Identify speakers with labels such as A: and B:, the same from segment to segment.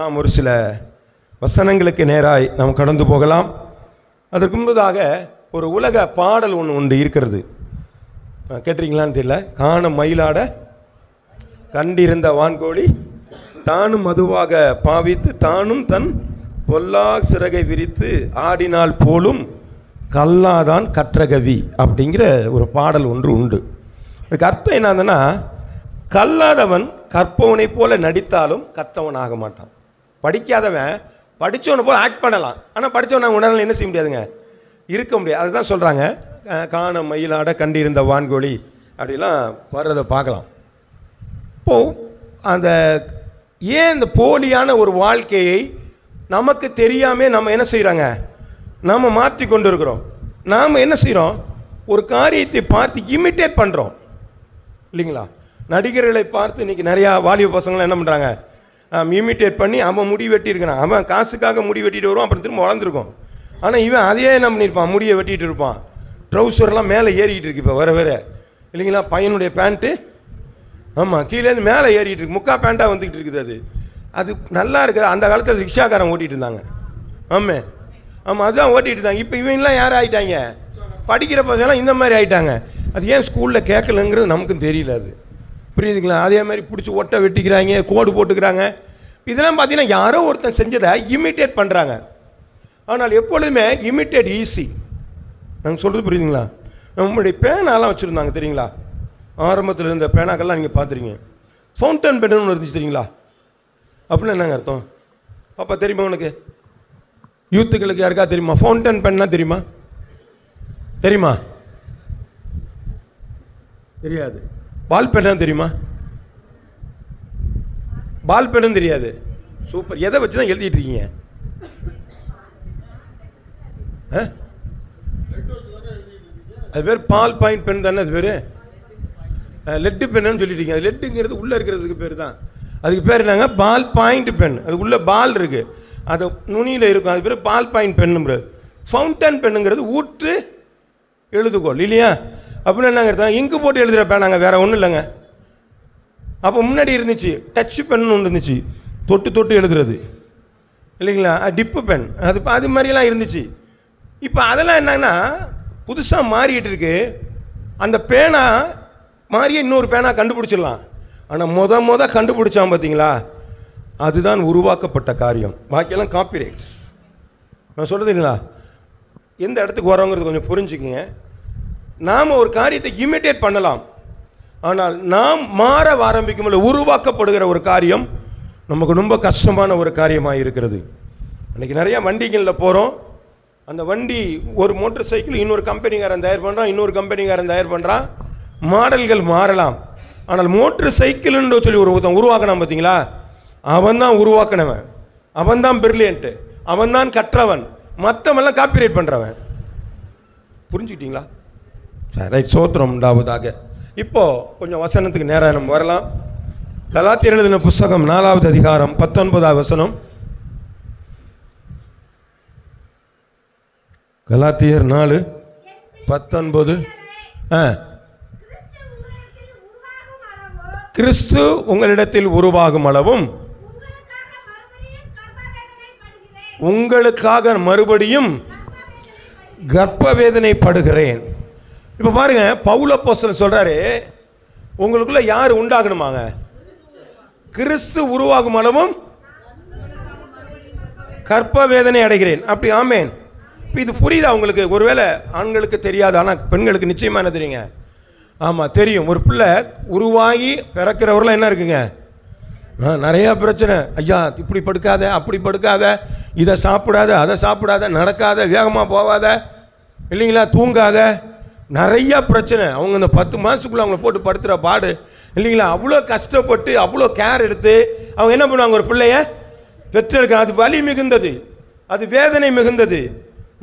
A: நாம் ஒரு சில வசனங்களுக்கு நேராய் நாம் கடந்து போகலாம். அதற்கு முன்பதாக ஒரு உலக பாடல் ஒன்று இருக்கிறது. கேட்டிருக்கீங்களான்னு தெரியல. காண மயிலாட கண்டிருந்த வான்கோழி தானும் மதுவாக பாவித்து தானும் தன் பொல்லா சிறகை விரித்து ஆடினால் போலும் கல்லாதான் கற்றகவி அப்படிங்கிற ஒரு பாடல் ஒன்று உண்டு. அதுக்கு அர்த்தம் என்னதுன்னா, கல்லாதவன் கற்பவனை போல நடித்தாலும் கற்றவன் ஆக மாட்டான். படிக்காதவன் படித்தவனை போல் ஆக்ட் பண்ணலாம், ஆனால் படித்தவனை உடனே என்ன செய்ய முடியாதுங்க, இருக்க முடியாது. அதுதான் சொல்கிறாங்க, காண மயிலாட கண்டிருந்த வான்கோழி அப்படிலாம் வர்றதை பார்க்கலாம். இப்போது அந்த ஏன் இந்த போலியான ஒரு வாழ்க்கையை நமக்கு தெரியாமல் நம்ம என்ன செய்கிறாங்க, நாம் மாற்றி கொண்டு இருக்கிறோம். நாம் என்ன செய்கிறோம், ஒரு காரியத்தை பார்த்து இமிட்டேட் பண்ணுறோம் இல்லைங்களா. நடிகர்களை பார்த்து இன்றைக்கி நிறையா வாலிப பசங்களாம் என்ன பண்ணுறாங்க, இமிட்டேட் பண்ணி அவன் முடி வெட்டியிருக்கிறான், அவன் காசுக்காக முடி வெட்டிட்டு வருவான், அப்புறம் திரும்ப வளர்ந்துருக்கும். ஆனால் இவன் அதையே என்ன பண்ணியிருப்பான், முடியை வெட்டிகிட்டு இருப்பான், ட்ரௌசர்லாம் மேலே ஏறிக்கிட்டு இருக்கு. இப்போ வர இல்லைங்களா, பையனுடைய பேண்ட்டு ஆமாம் கீழேருந்து மேலே ஏறிக்கிட்டு இருக்கு, முக்கா பேண்ட்டாக வந்துக்கிட்டு இருக்குது. அது நல்லா இருக்குது. அந்த காலத்தில் ரிக்ஷாக்காரன் ஓட்டிகிட்டு இருந்தாங்க. ஆமாம் அதுதான் ஓட்டிகிட்டு இருந்தாங்க. இப்போ இவங்கெல்லாம் யார் ஆகிட்டாங்க, படிக்கிற பசங்களாம் இந்த மாதிரி ஆகிட்டாங்க. அது ஏன் ஸ்கூலில் கேட்கலங்கிறது நமக்கும் தெரியல. அது புரியுதுங்களா. அதே மாதிரி பிடிச்சி ஒட்டை வெட்டிக்கிறாங்க, கோடு போட்டுக்கிறாங்க. இதெல்லாம் பார்த்தீங்கன்னா யாரோ ஒருத்தன் செஞ்சதை இமிட்டேட் பண்ணுறாங்க. ஆனால் எப்பொழுதுமே இமிட்டேட் ஈஸி. நாங்கள் சொல்கிறது புரியுதுங்களா. நம்மளுடைய பேனாலாம் வச்சுருந்தாங்க தெரியுங்களா, ஆரம்பத்தில் இருந்த பேனாக்கள்லாம் நீங்கள் பார்த்துருக்கீங்க. ஃபவுண்டன் பென்னு ஒன்று இருந்துச்சு தெரியுங்களா. அப்படின்னு என்னங்க அர்த்தம் பாப்பா, தெரியுமா உனக்கு? யூத்துக்களுக்கு யாருக்கா தெரியுமா ஃபவுண்டன் பென்னா? தெரியுமா? தெரியுமா? தெரியாது. பால் பென்னா தெரியுமா? பால் பென்னு தெரியாது. சூப்பர். எதை வச்சு தான் எழுதிட்டு இருக்கீங்க? அது பேர் பால் பாயிண்ட் பென் தானே. அது பேர் லெட்டு பென்னு சொல்லிட்டீங்க. அது லெட்டுங்கிறது உள்ளே இருக்கிறதுக்கு பேர் தான். அதுக்கு பேர் என்னங்க, பால் பாயிண்ட் பென். அது உள்ளே பால் இருக்குது, அது நுனியில் இருக்கும், அது பேர் பால் பாயிண்ட் பென்னு. ஃபவுண்டன் பெண்ணுங்கிறது ஊற்று எழுதுகோள் இல்லையா. அப்படின்னு என்னங்க அர்த்தம், இங்கு போட்டு எழுதுகிற பேனாங்க, வேறு ஒன்றும் இல்லைங்க. அப்போ முன்னாடி இருந்துச்சு டச் பென்னு ஒன்று இருந்துச்சு, தொட்டு தொட்டு எழுதுறது இல்லைங்களா, டிப்பு பென், அது மாதிரிலாம் இருந்துச்சு. இப்போ அதெல்லாம் என்னன்னா புதுசாக மாறிட்டு இருக்கு. அந்த பேனா மாதிரியே இன்னொரு பேனா கண்டுபிடிச்சிடலாம். ஆனால் முத கண்டுபிடிச்சான் பார்த்தீங்களா, அதுதான் உருவாக்கப்பட்ட காரியம். பாக்கியெல்லாம் காப்பிரைட்ஸ். நான் சொல்கிறது இல்லைங்களா. எந்த இடத்துக்கு வரோங்கிறது கொஞ்சம் புரிஞ்சுக்குங்க. நாம் ஒரு காரியத்தை இமிட்டேட் பண்ணலாம், ஆனால் நாம் மாற ஆரம்பிக்கும் போது உருவாக்கப்படுகிற ஒரு காரியம் நமக்கு ரொம்ப கஷ்டமான ஒரு காரியமாக இருக்கிறது. அன்றைக்கி நிறையா வண்டிகளில் போகிறோம். அந்த வண்டி ஒரு மோட்டர் சைக்கிள் இன்னொரு கம்பெனிக்காரன் தயார் பண்ணுறான், இன்னொரு கம்பெனிக்காரன் தயார் பண்ணுறான். மாடல்கள் மாறலாம், ஆனால் மோட்டர் சைக்கிள்னு சொல்லி ஒருத்தன் உருவாக்கினான் பார்த்தீங்களா, அவன் தான் உருவாக்கினவன், அவன் தான் பிரில்லியன்ட்டு, அவன் தான் கற்றவன், மற்றவெல்லாம் காப்பிரைட் பண்ணுறவன். புரிஞ்சுக்கிட்டீங்களா? சரி, ரைட். சோத்திரம் உண்டாவதாக. இப்போது கொஞ்சம் வசனத்துக்கு நேராக நம்ம வரலாம். கலாத்தியர் எழுதின புஸ்தகம் 4வது அதிகாரம் 19வது வசனம். கலாத்தியர் 4:19. கிறிஸ்து உங்களிடத்தில் உருவாகும் அளவும் உங்களுக்காக மறுபடியும் கர்ப்ப வேதனைப்படுகிறேன். இப்போ பாருங்க, பவுல் அப்போஸ்தலன் சொல்றாரு, உங்களுக்குள்ள யார் உண்டாகணுமாங்க, கிறிஸ்து உருவாகும் அளவும் கர்ப்ப வேதனை அடைகிறேன். அப்படி ஆமேன். இப்போ இது புரியுதா உங்களுக்கு? ஒருவேளை ஆண்களுக்கு தெரியாது, ஆனால் பெண்களுக்கு நிச்சயமாக என்ன தெரியுங்க? ஆமாம் தெரியும். ஒரு பிள்ளை உருவாகி பிறக்கிறவரெலாம் என்ன இருக்குங்க, நிறையா பிரச்சனை. ஐயா இப்படி படுக்காத, அப்படி படுக்காத, இதை சாப்பிடாத, அதை சாப்பிடாத, நடக்காத, வேகமாக போகாத இல்லைங்களா, தூங்காத, நிறையா பிரச்சனை. அவங்க இந்த 10 மாதத்துக்குள்ளே அவங்கள போட்டு படுத்துகிற பாடு இல்லைங்களா, அவ்வளோ கஷ்டப்பட்டு அவ்வளோ கேர் எடுத்து அவங்க என்ன பண்ணுவாங்க, ஒரு பிள்ளைய பெற்றெடுக்க. அது வலி மிகுந்தது, அது வேதனை மிகுந்தது,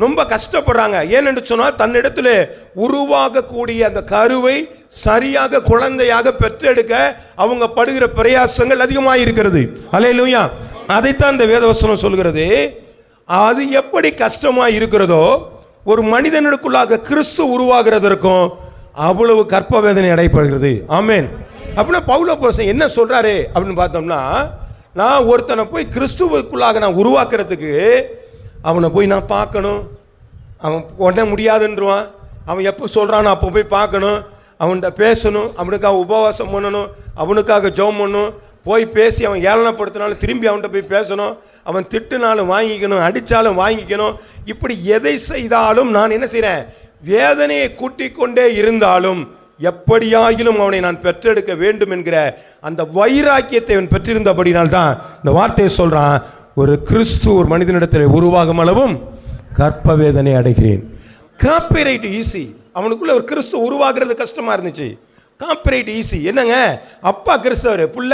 A: ரொம்ப கஷ்டப்படுறாங்க. ஏனென்று சொன்னால் தன்னிடத்தில் உருவாகக்கூடிய அந்த கருவை சரியாக குழந்தையாக பெற்றெடுக்க அவங்க படுகிற பிரயாசங்கள் அதிகமாக இருக்கிறது. அல்லேலூயா. அதைத்தான் இந்த வேதவசனம் சொல்கிறது. அது எப்படி கஷ்டமாக இருக்கிறதோ, ஒரு மனிதனுக்குள்ளாக கிறிஸ்து உருவாகிறதற்கும் அவ்வளவு கர்ப்ப வேதனை அடையப்படுகிறது. ஆமேன். அப்படின்னா பவுல் அப்போஸ்தலன் என்ன சொல்றாரு அப்படின்னு பார்த்தோம்னா, நான் ஒருத்தனை போய் கிறிஸ்துவுக்குள்ளாக நான் உருவாக்குறதுக்கு அவனை போய் நான் பார்க்கணும். அவன் உடனே முடியாதுன்றான். அவன் எப்போ சொல்கிறானோ அப்போ போய் பார்க்கணும், அவன்கிட்ட பேசணும், அவனுக்காக உபவாசம் பண்ணணும், அவனுக்காக ஜெபம் பண்ணணும், போய் பேசி அவன் ஏளனப்படுத்தினாலும் திரும்பி அவன்கிட்ட போய் பேசணும், அவன் திட்டுனாலும் வாங்கிக்கணும், அடித்தாலும் வாங்கிக்கணும். இப்படி எதை செய்தாலும் நான் என்ன செய்கிறேன், வேதனையை கூட்டிக் கொண்டே இருந்தாலும் எப்படியாகிலும் அவனை நான் பெற்றெடுக்க வேண்டும் என்கிற அந்த வைராக்கியத்தை அவன் பெற்றிருந்தபடினால்தான் இந்த வார்த்தையை சொல்கிறான், ஒரு கிறிஸ்து ஒரு மனிதனிடத்தில் உருவாகும் அளவும் கற்ப வேதனை அடைகிறேன். Copyright easy. அவனுக்குள்ள ஒரு கிறிஸ்து உருவாகிறது கஷ்டமா இருந்துச்சு. Copyright easy. என்னங்க, அப்பா கிறிஸ்தவர், புள்ள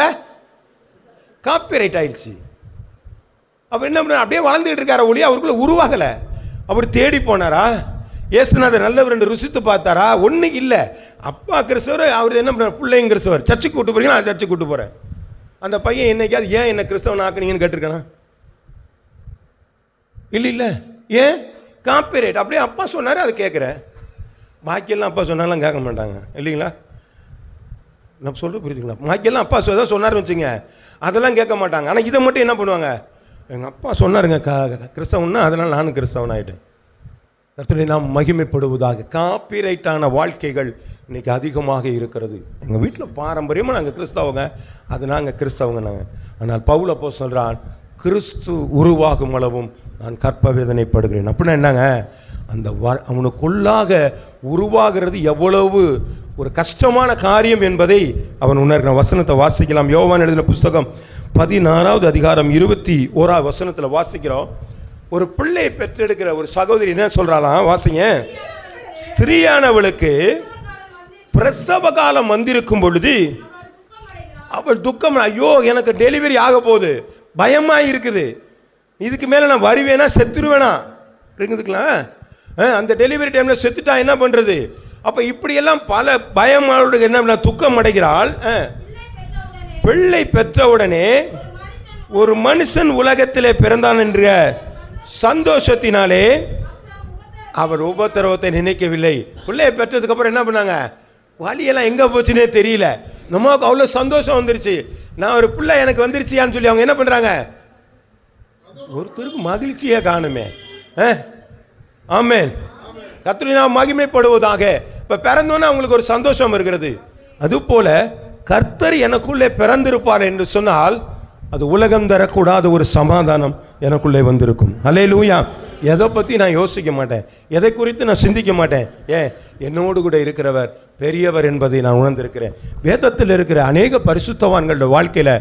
A: காப்பிரைட் ஆயிடுச்சு. அவர் என்ன பண்ண, அப்படியே வளர்ந்துகிட்டு இருக்கார ஒளி அவருக்குள்ள உருவாகலை. அவர் தேடி போனாரா, ஏசுநாதர் நல்லவர் என்று ருசித்து பார்த்தாரா? ஒன்றும் இல்லை. அப்பா கிறிஸ்தவர், அவர் என்ன பண்ணார், பிள்ளைங்க கிறிஸ்தவர். சர்ச்சுக்கு கூட்டு போறீங்களா, நான் சர்ச்சுக்கு கூட்டு போகிறேன். அந்த பையன் என்னைக்காவது ஏன் என்ன கிறிஸ்தவன் ஆக்குனீங்கன்னு கேட்டிருக்கானா? இல்லை. ஏன்? காப்பிரைட். அப்படியே அப்பா சொன்னார் அதை கேட்குறேன். பாக்கியெல்லாம் அப்பா சொன்னாலும் கேட்க மாட்டாங்க இல்லைங்களா? நான் சொல்ல புரியுதுங்களா? பாக்கியெல்லாம் அப்பா சொன்னார்னு வச்சுங்க, அதெல்லாம் கேட்க மாட்டாங்க. ஆனால் இதை மட்டும் என்ன பண்ணுவாங்க, எங்கள் அப்பா சொன்னாருங்க கிறிஸ்தவன்னா, அதனால் நானும் கிறிஸ்தவன் ஆகிட்டேன். கர்த்தரை நாம் மகிமைப்படுவதாக. காப்பிரைட்டான வாழ்க்கைகள் இன்றைக்கி அதிகமாக இருக்கிறது. எங்கள் வீட்டில் பாரம்பரியமாக நாங்கள் கிறிஸ்தவங்க, அது நாங்கள் கிறிஸ்தவங்க நாங்கள். ஆனால் பவுல் அப்போஸ்தலன் சொல்கிறான், கிறிஸ்து உருவாகும் அளவும் நான் கற்ப வேதனைப்படுகிறேன். அப்படின்னா என்னங்க, அந்த அவனுக்குள்ளாக உருவாகிறது எவ்வளவு ஒரு கஷ்டமான காரியம் என்பதை அவன் உணர்கிற. வசனத்தை வாசிக்கலாம். யோவான் எழுதின புஸ்தகம் 16வது அதிகாரம் 21வது வசனத்தில் வாசிக்கிறோம். ஒரு பிள்ளையை பெற்றெடுக்கிற ஒரு சகோதரி என்ன சொல்றாளாம், வாசிங்க. ஸ்திரீயானவளுக்கு பிரசவ காலம் வந்திருக்கும் பொழுது அவள் துக்கம், ஐயோ எனக்கு டெலிவரி ஆக போகுது, பயமாக இருக்குது, இதுக்கு மேலே நான் வருவேனா செத்துருவேனா இருக்குதுக்கலாம். அந்த டெலிவரி டைமில் செத்துட்டா என்ன பண்ணுறது? அப்போ இப்படியெல்லாம் பல பயமானோடு என்ன துக்கம் அடைகிறாள். பிள்ளை பெற்றவுடனே ஒரு மனுஷன் உலகத்திலே பிறந்தான் என்ற சந்தோஷத்தினாலே அவர் உபத்திரவத்தை நினைக்கவில்லை. பிள்ளையை பெற்றதுக்கு அப்புறம் என்ன பண்ணாங்க, வலியெல்லாம் எங்கே போச்சுன்னே தெரியல, நமக்கு அவ்வளோ சந்தோஷம் வந்துருச்சு, நான் ஒரு பிள்ளை எனக்கு வந்துருச்சியான்னு சொல்லி அவங்க என்ன பண்ணுறாங்க, ஒருத்தருக்கு மகிழ்ச்சியே காணுமே. ஆமென். கர்த்தரை நாம் மகிமைப்படுவதாக. இப்போ பிறந்தோன்னே அவங்களுக்கு ஒரு சந்தோஷம் இருக்கிறது. அதுபோல கர்த்தர் எனக்குள்ளே பிறந்திருப்பார் என்று சொன்னால் அது உலகம் தரக்கூடாத ஒரு சமாதானம் எனக்குள்ளே வந்திருக்கும். அல்லேலூயா. எதை பற்றி நான் யோசிக்க மாட்டேன், எதை குறித்து நான் சிந்திக்க மாட்டேன். என்னோடு கூட இருக்கிறவர் பெரியவர் என்பதை நான் உணர்ந்திருக்கிறேன். வேதத்தில் இருக்கிற அநேக பரிசுத்தவான்களோட வாழ்க்கையில்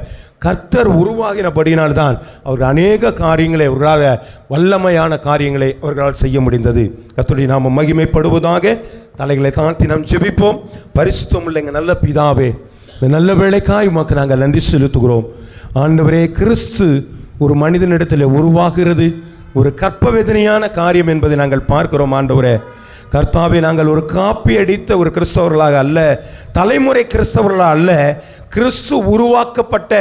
A: கர்த்தர் உருவாகினபடினால்தான் அவர்கள் அநேக காரியங்களை, அவர்களால் வல்லமையான காரியங்களை அவர்களால் செய்ய முடிந்தது. கர்த்தருடைய நாமம் மகிமைப்படுவதாக. தலைகளை தாழ்த்தி நாம் ஜெபிப்போம். பரிசுத்தம் உள்ள எங்கள் நல்ல பிதாவே, இந்த நல்ல வேளைக்காய் உமக்கு நாங்கள் நன்றி செலுத்துகிறோம். ஆண்டவரே, கிறிஸ்து ஒரு மனிதனிடத்தில் உருவாகிறது ஒரு கற்ப வேதனையான காரியம் என்பதை நாங்கள் பார்க்கிறோம். ஆண்டவரே கர்த்தாவே, நாங்கள் ஒரு காப்பி அடித்த ஒரு கிறிஸ்தவர்களாக அல்ல, தலைமுறை கிறிஸ்தவர்களாக அல்ல, கிறிஸ்து உருவாக்கப்பட்ட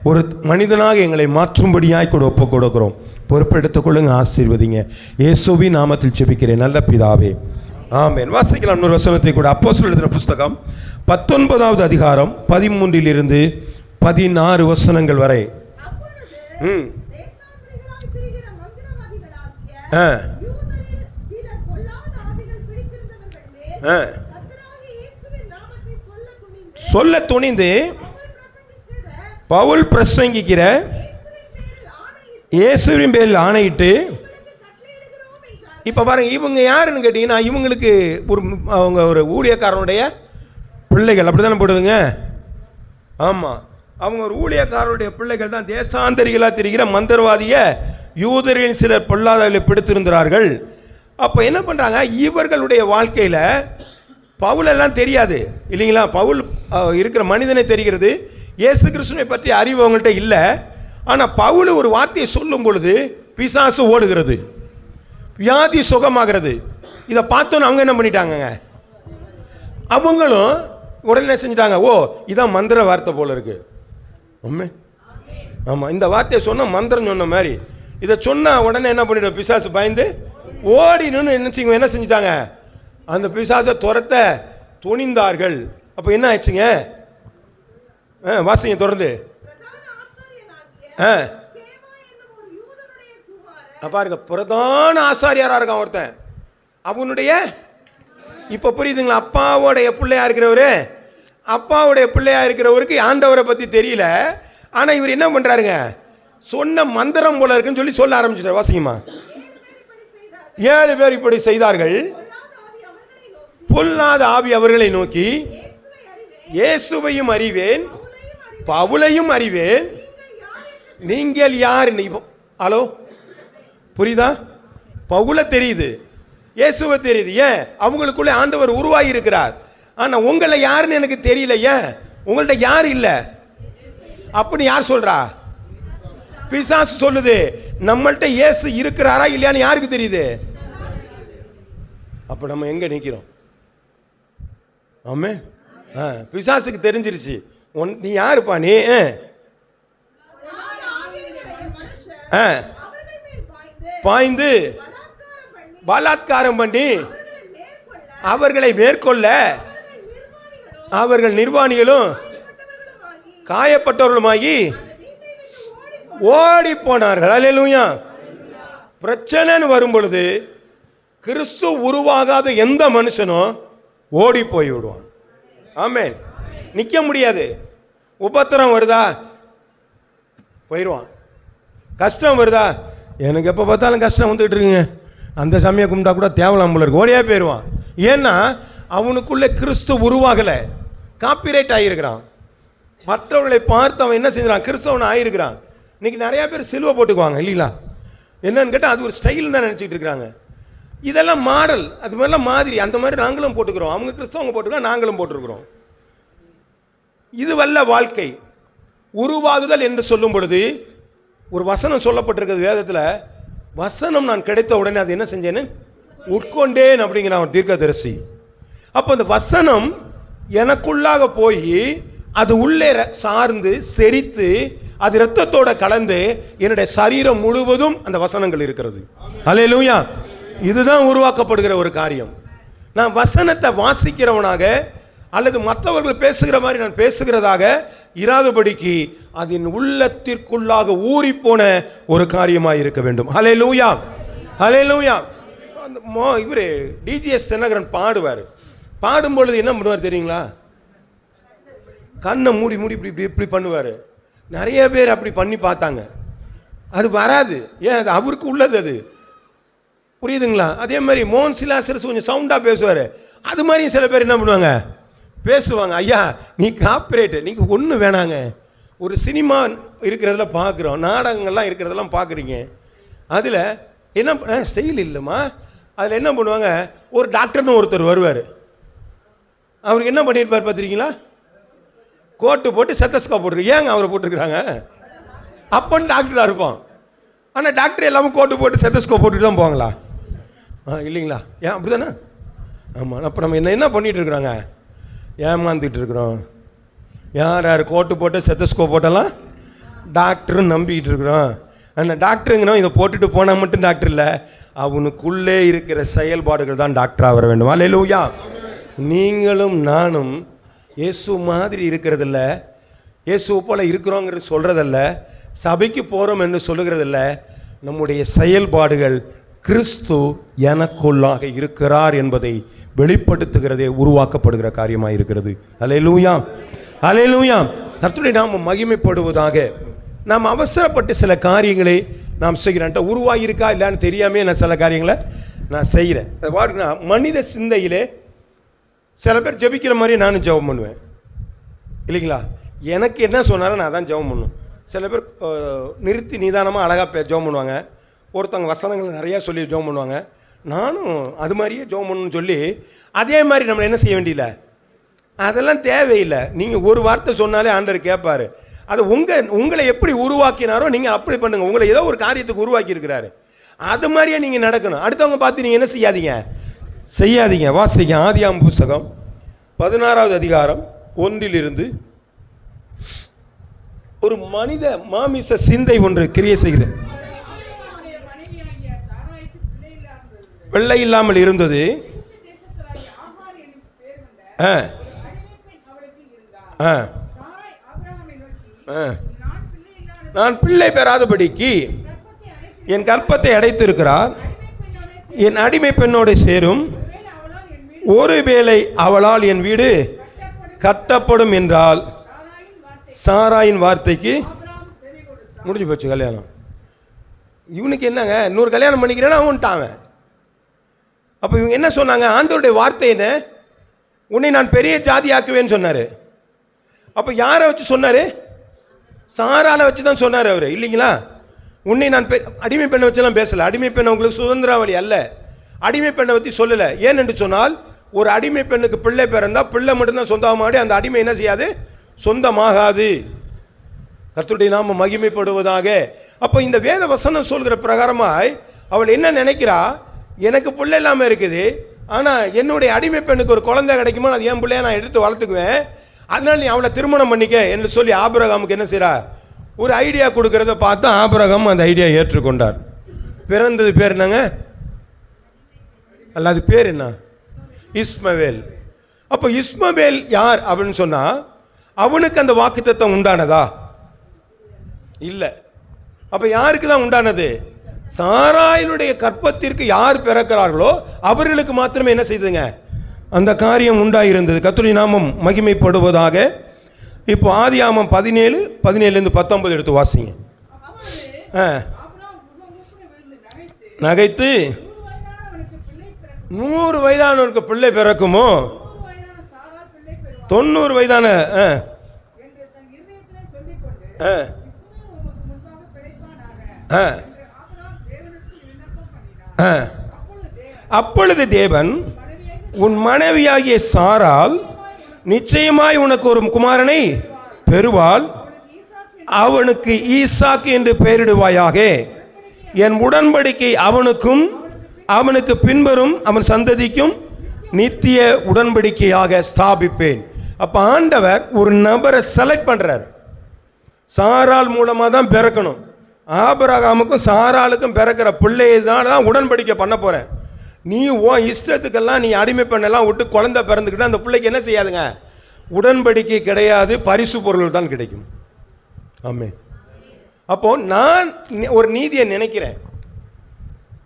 A: ஒரு மனிதனாக எங்களை மாற்றும்படியாய் கூட ஒப்புக் கொடுக்கிறோம். பொறுப்பெடுத்துக் கொள்ளுங்க, ஆசீர்வதிங்க. இயேசுவின் நாமத்தில் ஜெபிக்கிறேன் நல்ல பிதாவே, ஆமென். வாசிக்கலாம் இன்னொரு வசனத்தை கூட. அப்போஸ்தலர் எழுதின புஸ்தகம் 19வது அதிகாரம் 13லிருந்து 16 வசனங்கள் வரை. சொல்ல துணிந்து பவுல் பிரசங்கிக்கிற இயேசுவின் பேரில் ஆணையிட்டு. இப்போ பாருங்க, இவங்க யாருன்னு கேட்டீங்கன்னா, இவங்களுக்கு அவங்க ஒரு ஊழியக்காரனுடைய பிள்ளைகள், அப்படி தானே போடுதுங்க. ஆமாம், அவங்க ஒரு ஊழியக்காரருடைய பிள்ளைகள் தான். தேசாந்தரிகளாக திரிகிற மந்திரவாதிய யூதரின் சிலர் பொல்லாதவர்களை பிடித்திருந்தார்கள். அப்போ என்ன பண்ணுறாங்க, இவர்களுடைய வாழ்க்கையில் பவுலெல்லாம் தெரியாது இல்லைங்களா. பவுல் இருக்கிற மனிதனை தெரிகிறது, இயேசு கிறிஸ்துவை பற்றி அறிவு அவங்கள்ட்ட இல்லை. ஆனால் பவுல் ஒரு வார்த்தையை சொல்லும் பொழுது பிசாசு ஓடுகிறது, வியாதி சுகமாகிறது. இதை பார்த்தோன்னு அவங்க என்ன பண்ணிட்டாங்க, அவங்களும் உடனே செஞ்சிட்டாங்க, ஓ இதான் மந்திர வார்த்தை போல இருக்கு. ஆமாம், இந்த வார்த்தையை சொன்ன மந்திரம் சொன்ன மாதிரி இதை சொன்னால் உடனே என்ன பண்ணிட்டோம், பிசாசு பயந்து ஓடினு என்ன செஞ்சிட்டாங்க, அந்த பிசாசை துரத்த துணிந்தார்கள். அப்போ என்ன ஆயிடுச்சுங்க, வாசிங்க தொடர்ந்து. பாருங்க, பிரதான ஆசாரியாரா இருக்கான் ஒருத்தன். அவனுடைய இப்ப புரியுதுங்களா? அப்பாவுடைய பிள்ளையா இருக்கிறவரு, அப்பாவுடைய பிள்ளையா இருக்கிறவருக்கு ஆண்டவரை பத்தி தெரியல. ஆனா இவர் என்ன பண்றாருங்க, சொன்ன மந்திரம் போல இருக்குன்னு சொல்லி சொல்ல ஆரம்பிச்சிட்டார். வாசிங்கம்மா. 7 பேர் இப்படி செய்தார்கள். பொல்லாத ஆவி அவர்களை நோக்கி, இயேசுவையும் அறிவேன், பவுலையும் அறிவேன், நீங்கள் யார்? ஹலோ, புரியுதா? பவுல தெரியுது, இயேசுவை தெரியுது. ஏன்? அவங்களுக்குள்ள ஆண்டவர் உருவாகி இருக்கிறார். ஆனா உங்களை யாருன்னு எனக்கு தெரியல. ஏன்? உங்கள்ட்ட யார் இல்லை அப்படி யார் சொல்றா? பிசாசு சொல்லுது. நம்மள்ட்ட இயேசு இருக்கிறாரா இல்லையான்னு யாருக்கு தெரியுது? அப்ப நம்ம எங்க நிக்கிறோம்? ஆமே, பிசாசுக்கு தெரிஞ்சிருச்சு. நீ யாருப்பா? நீ பாய்ந்து பலாத்காரம் பண்ணி அவர்களை மேற்கொள்ள அவர்கள் நிர்வாணிகளும் காயப்பட்டவர்களுமாகி ஓடி போனார்கள். அல்லேலூயா. பிரச்சனைன்னு வரும் பொழுது கிறிஸ்து உருவாகாத எந்த மனுஷனும் ஓடி போய் விடுவான். ஆமென். நிற்க முடியாது. உபத்திரம் வருதா போயிடுவான். கஷ்டம் வருதா, எனக்கு எப்போ பார்த்தாலும் கஷ்டம் வந்துட்டு இருக்குங்க, அந்த சமயம் கும்பிட்டா கூட தேவலாம் போல இருக்கு, ஓடியே போயிடுவான். ஏன்னா அவனுக்குள்ள கிறிஸ்து உருவாகலை, காப்பிரைட் ஆகியிருக்கிறான். மற்றவர்களை பார்த்து அவன் என்ன செஞ்சான்? கிறிஸ்தவன் ஆகியிருக்கிறான். இன்னைக்கு நிறைய பேர் சிலுவை போட்டுக்குவாங்க இல்லைங்களா? என்னன்னு கேட்டால் அது ஒரு ஸ்டைல் தான் நினச்சிட்டு இருக்கிறாங்க. இதெல்லாம் மாடல், அது மாதிரிலாம் மாதிரி, அந்த மாதிரி நாங்களும் போட்டுக்கிறோம். அவங்க கிறிஸ்தவங்க போட்டுக்கிறோம், நாங்களும் போட்டிருக்கிறோம். இது வல்ல வாழ்க்கை. உருவாகுதல் என்று சொல்லும் பொழுது ஒரு வசனம் சொல்லப்பட்டிருக்கிறது வேதத்தில். வசனம் நான் கிடைத்த உடனே அது என்ன செஞ்சேன்னு உட்கொண்டேன் அப்படிங்கிற அவன் தீர்க்கதரிசி. அப்போ அந்த வசனம் எனக்குள்ளாக போய் அது உள்ளே சார்ந்து செரித்து அது இரத்தத்தோட கலந்து என்னுடைய சரீரம் முழுவதும் அந்த வசனங்கள் இருக்கிறது. அல்லேலூயா. இதுதான் உருவாக்கப்படுகிற ஒரு காரியம். நான் வசனத்தை வாசிக்கிறவனாக அல்லது மற்றவர்கள் பேசுகிற மாதிரி நான் பேசுகிறதாக இராதபடிக்கு அதன் உள்ளத்திற்குள்ளாக ஊறி போன ஒரு காரியமாக இருக்க வேண்டும். ஹல்லேலூயா, ஹல்லேலூயா. இவர் டிஜிஎஸ் தினகரன் பாடுவார். பாடும்பொழுது என்ன பண்ணுவார் தெரியுங்களா? கண்ணை மூடி மூடி இப்படி இப்படி இப்படி பண்ணுவார். நிறைய பேர் அப்படி பண்ணி பார்த்தாங்க, அது வராது. ஏன்? அது அவருக்கு உள்ளது, அது புரியுதுங்களா? அதே மாதிரி மோகன் சிலாசரஸ் கொஞ்சம் சவுண்டாக பேசுவார். அது மாதிரி சில பேர் என்ன பண்ணுவாங்க, பேசுவாங்க. ஐயா நீ காப்பிரைட்டு, நீங்கள் ஒன்றும் வேணாங்க. ஒரு சினிமா இருக்கிறதுல பார்க்குறோம், நாடகங்கள்லாம் இருக்கிறதெல்லாம் பார்க்குறீங்க. அதில் என்ன ஸ்டைல் இல்லைம்மா, அதில் என்ன பண்ணுவாங்க, ஒரு டாக்டர்னு ஒருத்தர் வருவார். அவருக்கு என்ன பண்ணியிருப்பார் பார்த்துருக்கீங்களா? கோட்டு போட்டு செத்தஸ்கோப் போட்டுருக்கு. ஏங்க அவரை போட்டுருக்குறாங்க? அப்பன்னு டாக்டர் தான் இருப்பான். ஆனால் டாக்டர் எல்லாமே கோட்டு போட்டு செத்தஸ்கோப் போட்டுட்டு தான் போவாங்களா? இல்லைங்களா? ஏன் அப்படி தானே? ஆமாம். அப்போ நம்ம என்ன பண்ணிகிட்டு இருக்கிறாங்க? ஏமாந்துட்டு இருக்கிறோம். யார் யார் கோட்டு போட்டு செத்தஸ்கோப் போட்டெல்லாம் டாக்டர்னு நம்பிக்கிட்டு இருக்கிறோம். ஆனால் டாக்டருங்கிறோம் இதை போட்டுட்டு போனால் மட்டும் டாக்டர் இல்லை, அவனுக்குள்ளே இருக்கிற செயல்பாடுகள் தான் டாக்டராக வர வேண்டும். அல்லேலூயா. நீங்களும் நானும் இயேசு மாதிரி இருக்கிறதில்ல, இயேசு போல இருக்கிறோங்கிறது சொல்கிறதில்ல, சபைக்கு போகிறோம் என்று சொல்லுகிறதில்ல. நம்முடைய செயல்பாடுகள் கிறிஸ்து எனக்குள்ளாக இருக்கிறார் என்பதை வெளிப்படுத்துகிறதே உருவாக்கப்படுகிற காரியமாக இருக்கிறது. அல்லேலூயா, அல்லேலூயா. கர்த்தருடைய நாமம் மகிமைப்படுவதாக. நாம் அவசரப்பட்டு சில காரியங்களை நாம் செய்கிறேன். உருவாகி இருக்கா இல்லைன்னு தெரியாமே நான் சில காரியங்களை நான் செய்கிறேன். மனித சிந்தையிலே சில பேர் ஜெபிக்கிற மாதிரி நானும் ஜெபம் பண்ணுவேன் இல்லைங்களா? எனக்கு என்ன சொன்னாலும் நான் தான் ஜெபம் பண்ணுவேன். சில பேர் நிறுத்தி நிதானமாக அழகாக ஜெபம் பண்ணுவாங்க. ஒருத்தவங்க வசனங்கள் நிறையா சொல்லி ஜெபம் பண்ணுவாங்க. நானும் அது மாதிரியே ஜெபம் பண்ணணும்னு சொல்லி அதே மாதிரி நம்மளை என்ன செய்ய வேண்டியதில்லை, அதெல்லாம் தேவையில்லை. நீங்கள் ஒரு வார்த்தை சொன்னாலே ஆண்டவர் கேட்பார். அது உங்களை எப்படி உருவாக்கினாரோ நீங்கள் அப்படி பண்ணுங்கள். உங்களை ஏதோ ஒரு காரியத்துக்கு உருவாக்கி இருக்கிறாரு, அது மாதிரியே நீங்கள் நடக்கணும். அடுத்தவங்க பார்த்து நீங்கள் என்ன செய்யாதீங்க. வாசிங்க ஆதியாகமம் புஸ்தகம் 16வது அதிகாரம் 1 ஒரு மனித மாமிச சிந்தை ஒன்று கிரியை செய்கிறது. பிள்ளை இல்லாமல் இருந்தது. நான் பிள்ளை பெறாதபடிக்கு என் கற்பத்தை அடைத்திருக்கிறார். என் அடிமை பெண்ணோடு சேரும். ஒருவேளை அவளால் என் வீடு கட்டப்படும் என்றால் சாராயின் வார்த்தைக்கு முடிஞ்சு போச்சு கல்யாணம். இவனுக்கு என்னங்க, இன்னொரு கல்யாணம் பண்ணிக்கிறேன்னா அவன்ட்டாங்க. அப்போ இவங்க என்ன சொன்னாங்க? ஆண்டவருடைய வார்த்தை என்ன? உன்னை நான் பெரிய ஜாதி ஆக்குவேன்னு சொன்னார். அப்போ யாரை வச்சு சொன்னார்? சாரால வச்சு தான் சொன்னார் அவர், இல்லைங்களா? உன்னை நான் அடிமை பெண்ணை வச்செல்லாம் பேசலை. அடிமை பெண்ணை உங்களுக்கு சுதந்திராவளி அல்ல, அடிமை பெண்ணை பற்றி சொல்லலை. ஏன் என்று சொன்னால், ஒரு அடிமை பெண்ணுக்கு பிள்ளை பிறந்தால் பிள்ளை மட்டும்தான் சொந்தமாடி, அந்த அடிமை என்ன செய்யாது? சொந்தமாகாது. கர்த்தருடைய நாம மகிமைப்படுவதாக. அப்போ இந்த வேத வசனம் சொல்கிற பிரகாரமாய் அவள் என்ன நினைக்கிறா? எனக்கு பிள்ளை இல்லாமல் இருக்குது, ஆனால் என்னுடைய அடிமை பெண்ணுக்கு ஒரு குழந்தை கிடைக்குமா, அது என் பிள்ளைய நான் எடுத்து வளர்த்துக்குவேன், அதனால் நீ அவளை திருமணம் பண்ணிக்க என்று சொல்லி ஆபிரகாமுக்கு என்ன செய்கிறா? ஒரு ஐடியா கொடுக்கறத பார்த்தா ஆபிரகாம் அந்த ஐடியா ஏற்றுக்கொண்டார். பிறந்தது பேர் என்னங்க? அல்ல, அது பேர் என்ன? இஸ்மவேல். அப்போ இஸ்மவேல் யார் அப்படின்னு சொன்னா, அவனுக்கு அந்த வாக்குத்தத்தம் உண்டானதா? இல்லை. அப்போ யாருக்கு தான் உண்டானது? சாராயினுடைய கற்பத்திற்கு யார் பிறக்கிறார்களோ அவர்களுக்கு மாத்திரமே என்ன செய்துங்க? அந்த காரியம் உண்டாயிருந்தது. கர்த்தருடைய நாமம் மகிமைப்படுவதாக. இப்போ ஆதியாகமம் 17:19 எடுத்து வாசிங்க. நகைத்து 100 வயதானவருக்கு பிள்ளை பிறக்குமோ, 90 வயதான அப்பொழுது தேவன், உன் மனைவியாகிய சாரால் நிச்சயமாய் உனக்கு ஒரு குமாரனை பெறுவாள், அவனுக்கு ஈசாக்கு என்று பெயரிடுவாயாக. என் உடன்படிக்கை அவனுக்கும் அவனுக்கு பின்வரும் அவன் சந்ததிக்கும் நித்திய உடன்படிக்கையாக ஸ்தாபிப்பேன். அப்போ ஆண்டவர் ஒரு நபரை செலக்ட் பண்ணுறார். சாரால் மூலமாக தான் பிறக்கணும். ஆபிரகாமுக்கும் சாராளுக்கும் பிறக்கிற பிள்ளையை தான் உடன்படிக்கை பண்ண போகிறேன். நீ உன் இஷ்டத்துக்கெல்லாம் நீ அடிமை பண்ணெல்லாம் விட்டு குழந்தை பிறந்துக்கிட்டு அந்த பிள்ளைக்கு என்ன செய்யாதுங்க? உடன்படிக்கை கிடையாது, பரிசு பொருள் தான் கிடைக்கும். ஆமே. அப்போ நான் ஒரு நீதியை நினைக்கிறேன்.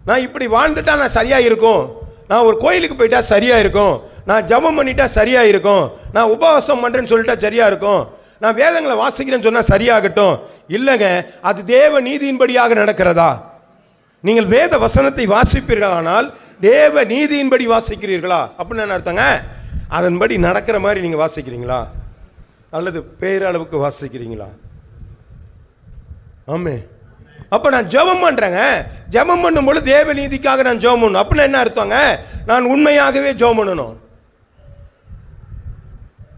A: நான் இப்படி வாழ்ந்துட்டா நான் சரியாக இருக்கும், நான் ஒரு கோயிலுக்கு போயிட்டா சரியாக இருக்கும், நான் ஜபம் பண்ணிட்டா சரியாக இருக்கும், நான் உபவாசம் பண்ணுறேன்னு சொல்லிட்டா சரியாக இருக்கும், நான் வேதங்களை வாசிக்கிறேன்னு சொன்னால் சரியாகட்டும். இல்லைங்க, அது தேவ நீதியின்படியாக நடக்கிறதா? நீங்கள் வேத வசனத்தை வாசிப்பீர்களானால் தேவ நீதியின்படி வாசிக்கிறீர்களா அப்படின்னு என்ன அர்த்தங்க? அதன்படி நடக்கிற மாதிரி நீங்கள் வாசிக்கிறீங்களா அல்லது பேரளவுக்கு வாசிக்கிறீங்களா? ஆமே. அப்போ நான் ஜெபம் பண்ணுறேங்க, ஜெபம் பண்ணும்போது தேவ நீதிக்காக நான் ஜெபம் பண்ணணும் அப்படின்னு என்ன அர்த்தங்க? நான் உண்மையாகவே ஜெபம் பண்ணணும்.